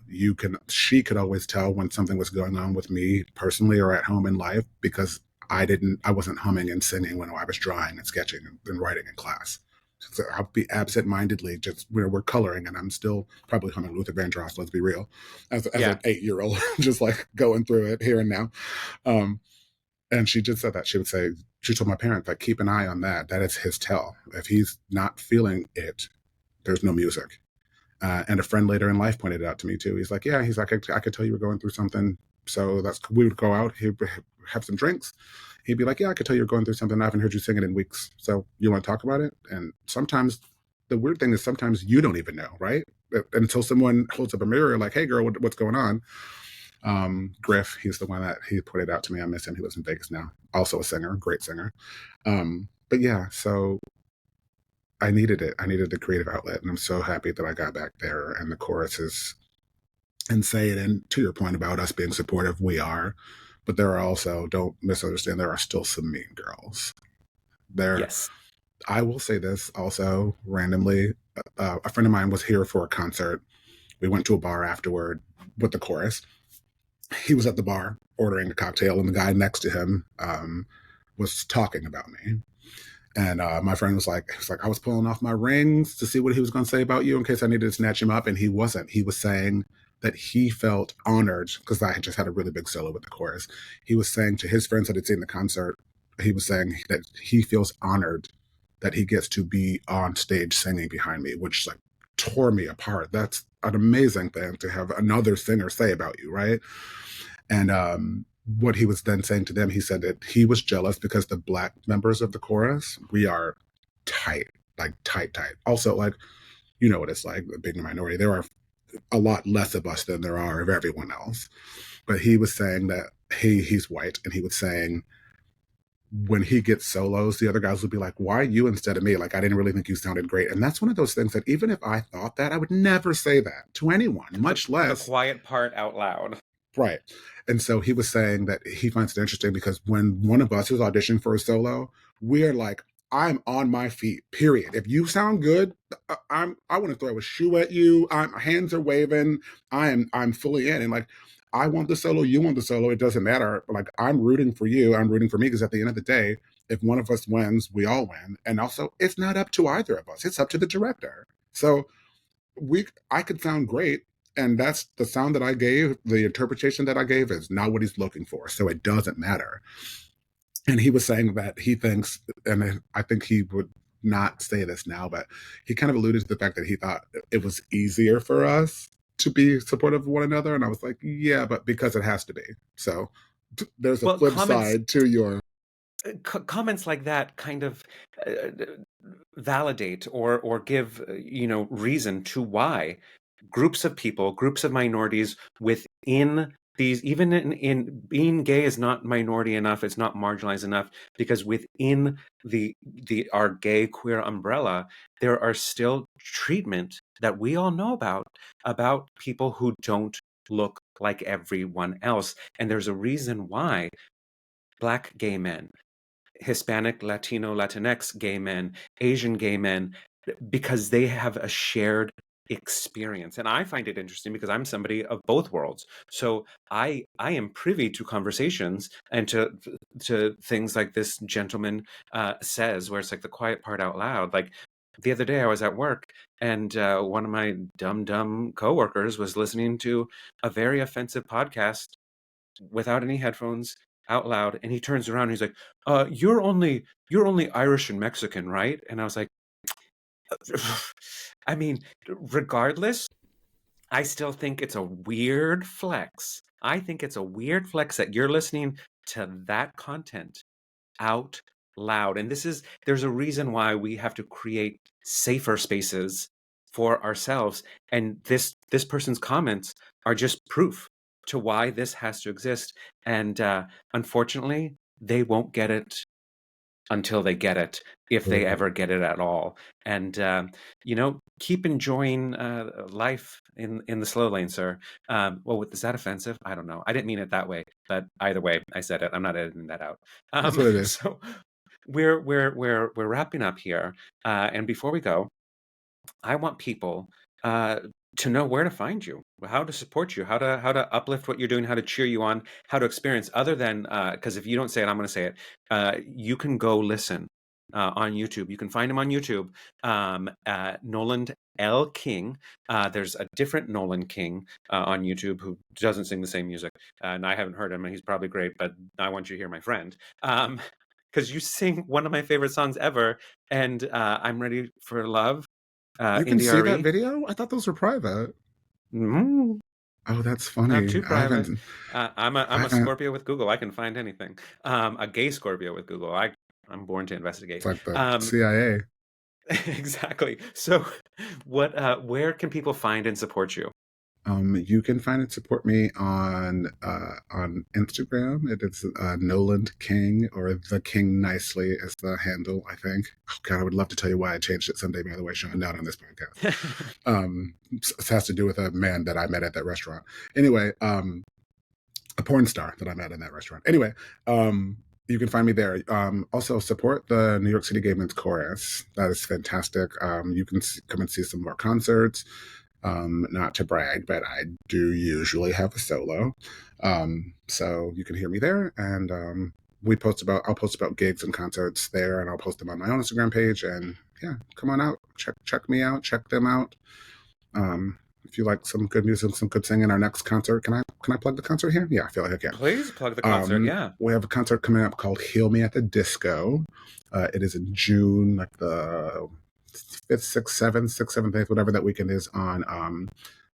she could always tell when something was going on with me personally or at home in life, because I wasn't humming and singing when I was drawing and sketching and writing in class. So I'll be absent-mindedly, just we're coloring, and I'm still probably humming Luther Vandross, let's be real, as an 8-year-old, just like going through it here and now. And she just said that. She told my parents, like, keep an eye on that. That is his tell. If he's not feeling it, there's no music. And a friend later in life pointed it out to me too. He's like, I could tell you were going through something. So we would go out, he'd have some drinks. He'd be like, I could tell you're going through something. I haven't heard you sing it in weeks. So you want to talk about it? And sometimes the weird thing is sometimes you don't even know, right? Until someone holds up a mirror like, hey girl, what's going on? Griff, he's the one that he pointed out to me. I miss him. He lives in Vegas now. Also a singer, great singer. But yeah, so I needed it. I needed the creative outlet, and I'm so happy that I got back there. And the chorus is insane. And to your point about us being supportive, we are. But there are also, don't misunderstand, there are still some mean girls. I will say this also randomly. A friend of mine was here for a concert. We went to a bar afterward with the chorus. He was at the bar ordering a cocktail, and the guy next to him was talking about me. And my friend was like, I was pulling off my rings to see what he was going to say about you in case I needed to snatch him up. And he wasn't. He was saying that he felt honored because I had just had a really big solo with the chorus. He was saying to his friends that had seen the concert, he was saying that he feels honored that he gets to be on stage singing behind me, which like tore me apart. That's an amazing thing to have another singer say about you, right? And what he was then saying to them, he said that he was jealous because the Black members of the chorus, we are tight, like tight. Also, like, you know what it's like being a minority. There are a lot less of us than there are of everyone else. But he was saying that he's white, and he was saying when he gets solos, the other guys would be like, why are you instead of me? Like, I didn't really think you sounded great. And that's one of those things that even if I thought that, I would never say that to anyone, much less the quiet part out loud. Right. And so he was saying that he finds it interesting because when one of us is auditioning for a solo, we're like, I'm on my feet, period. If you sound good, I want to throw a shoe at you. My hands are waving. I'm fully in. And like, I want the solo, you want the solo. It doesn't matter. Like, I'm rooting for you. I'm rooting for me because at the end of the day, if one of us wins, we all win. And also, it's not up to either of us. It's up to the director. So I could sound great. And that's the sound that I gave, the interpretation that I gave is not what he's looking for. So it doesn't matter. And he was saying that he thinks, and I think he would not say this now, but he kind of alluded to the fact that he thought it was easier for us to be supportive of one another. And I was like, yeah, but because it has to be. So there's a Well, flip comments side to your. comments like that kind of uh, validate or give reason to why groups of people, groups of minorities within these, even in being gay is not minority enough, it's not marginalized enough, because within the our gay queer umbrella, there are still treatment that we all know about people who don't look like everyone else. And there's a reason why Black gay men, Hispanic, Latino, Latinx gay men, Asian gay men, because they have a shared experience. And I find it interesting because I'm somebody of both worlds. So I am privy to conversations and to things like this gentleman says, where it's like the quiet part out loud. Like the other day I was at work and one of my dumb coworkers was listening to a very offensive podcast without any headphones out loud, and he turns around and he's like, you're only Irish and Mexican, right? And I was like, I mean, regardless, I still think it's a weird flex. I think it's a weird flex that you're listening to that content out loud. And there's a reason why we have to create safer spaces for ourselves. And this person's comments are just proof to why this has to exist. And unfortunately, they won't get it until they get it, if they ever get it at all. And keep enjoying life in the slow lane, sir. Well, is that offensive? I don't know. I didn't mean it that way, but either way, I said it. I'm not editing that out. That's what it is. So we're wrapping up here, and before we go, I want people to know where to find you, how to support you, how to uplift what you're doing, how to cheer you on, how to experience. Other than because if you don't say it, I'm going to say it. You can go listen on YouTube. You can find him on YouTube. Noland King. There's a different Noland King on YouTube who doesn't sing the same music, and I haven't heard him, and he's probably great. But I want you to hear my friend. Because you sing one of my favorite songs ever, and I'm ready for love. You can see that NDRE. video? I thought those were private. Mm, Oh, that's not funny. too private. I'm a I I'm a haven't, Scorpio with Google. I can find anything. A gay Scorpio with Google. I'm born to it's investigate. like the CIA. Exactly. So, where can people find and support you? You can find and support me on Instagram. It is Noland King, or the King Nicely is the handle, I think. Oh God, I would love to tell you why I changed it someday. By the way, Sean, not on this podcast. It has to do with a man that I met at that restaurant. Anyway, a porn star that I met in that restaurant. Anyway, you can find me there. Also, support the New York City Gay Men's Chorus. That is fantastic. You can come and see some of our concerts. Not to brag, but I do usually have a solo. So you can hear me there. And I'll post about gigs and concerts there, and I'll post them on my own Instagram page. And yeah, come on out, check me out, check them out. If you like some good music, some good singing, our next concert, can I plug the concert here? Yeah, I feel like I can. Please plug the concert. Yeah. We have a concert coming up called Heal Me at the Disco. It is in June, like the 5th, 6th, 7th, 6th, 7th, 8th, whatever that weekend is, on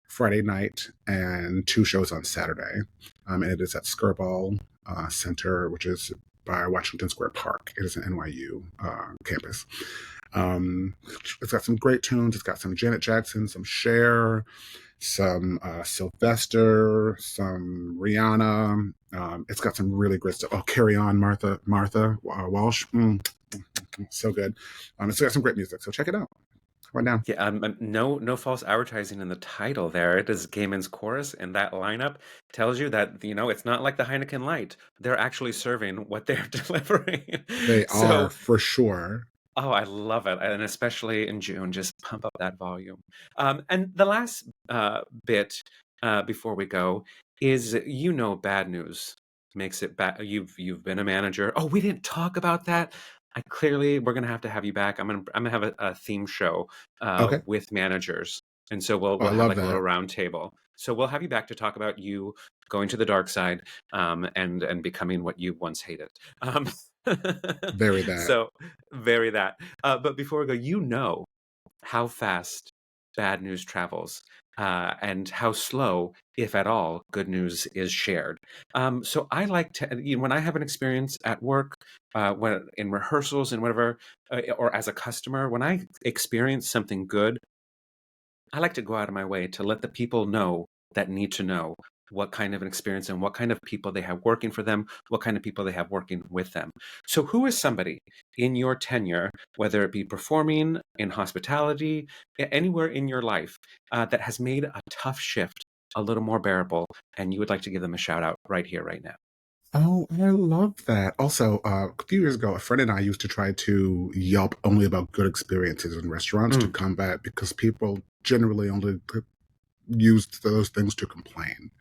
Friday night, and 2 shows on Saturday. And it is at Skirball Center, which is by Washington Square Park. It is an NYU campus. It's got some great tunes. It's got some Janet Jackson, some Cher, some Sylvester, some Rihanna. It's got some really great stuff. Oh, Carry On, Martha Walsh. So good. It's got some great music, so check it out. Come on down. Yeah, no false advertising in the title there. It is Gay Men's Chorus, and that lineup tells you that, it's not like the Heineken Light. They're actually serving what they're delivering. They are, So, for sure. oh, I love it. And especially in June, just pump up that volume. And the last bit before we go is, bad news makes it bad. You've been a manager. Oh, we didn't talk about that. We're gonna have you back. I'm gonna have a theme show Okay. with managers, and so we'll Oh, I we'll have love like a little that. round table. So we'll have you back to talk about you going to the dark side, and becoming what you once hated. Um, Very that. So, very that. But before we go, how fast bad news travels, and how slow, if at all, good news is shared. So I like to, when I have an experience at work, when in rehearsals and whatever, or as a customer, when I experience something good, I like to go out of my way to let the people know that need to know what kind of an experience and what kind of people they have working for them, what kind of people they have working with them. So, who is somebody in your tenure, whether it be performing in hospitality, anywhere in your life, that has made a tough shift a little more bearable, and you would like to give them a shout out right here, right now? Oh, I love that. Also, a few years ago, a friend and I used to try to Yelp only about good experiences in restaurants to Mm, combat because people generally only used those things to complain.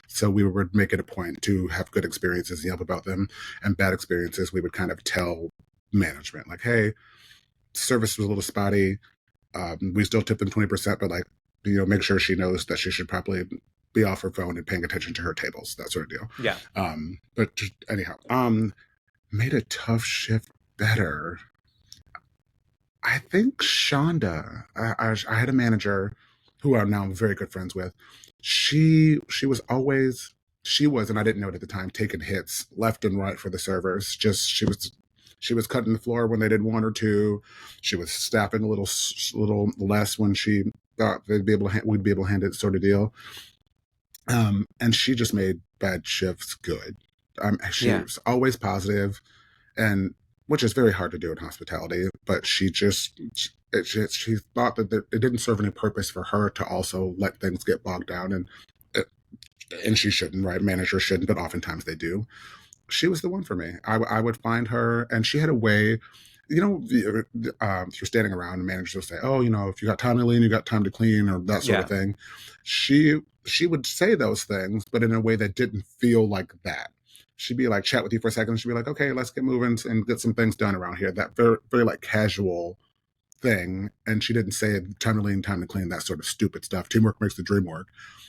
So we would make it a point to have good experiences, Yelp about them, and bad experiences we would kind of tell management, like, hey, service was a little spotty. We still tip them 20%, but like, make sure she knows that she should probably be off her phone and paying attention to her tables, that sort of deal. yeah, But anyhow, made a tough shift better. I think Shonda. I had a manager who I'm now very good friends with. She was always she was, and I didn't know it at the time, taking hits left and right for the servers. Just she was cutting the floor when they did one or two. She was staffing a little less when she thought we'd be able to handle it, sort of deal. And she just made bad shifts good. She yeah, was always positive, and which is very hard to do in hospitality. But she thought that it didn't serve any purpose for her to also let things get bogged down, and she shouldn't, right? Managers shouldn't, but oftentimes they do. She was the one for me. I would find her, and she had a way. If you're standing around and managers will say, "Oh, if you got time to lean, you got time to clean," or that sort of yeah, thing. She would say those things, but in a way that didn't feel like that. She'd be like, chat with you for a second. She'd be like, "Okay, let's get moving and get some things done around here." That very, very like casual thing. And she didn't say time to lean, time to clean, that sort of stupid stuff. Teamwork makes the dream work.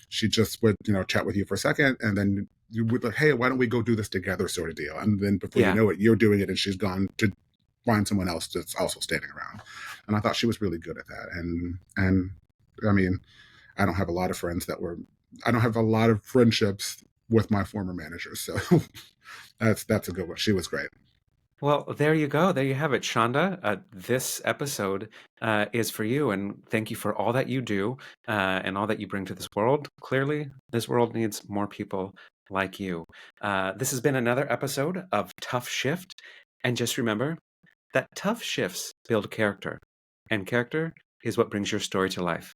She just would, chat with you for a second, and then you would like, "Hey, why don't we go do this together?" sort of deal. And then before you yeah. know it, you're doing it, and she's gone to find someone else that's also standing around. And I thought she was really good at that. And I mean, I don't have a lot of friends that were. I don't have a lot of friendships with my former managers, so that's a good one. She was great. Well, there you go. There you have it, Shonda. This episode is for you, and thank you for all that you do and all that you bring to this world. Clearly, this world needs more people like you. This has been another episode of Tough Shift, and just remember that tough shifts build character, and character is what brings your story to life.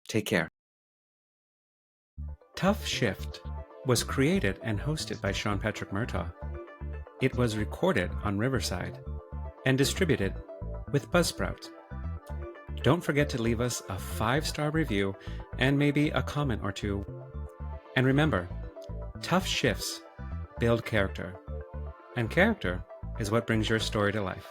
Take care. Tough Shift was created and hosted by Sean Patrick Murtagh. It was recorded on Riverside and distributed with Buzzsprout. Don't forget to leave us a 5-star review and maybe a comment or two. And remember, tough shifts build character, and character is what brings your story to life.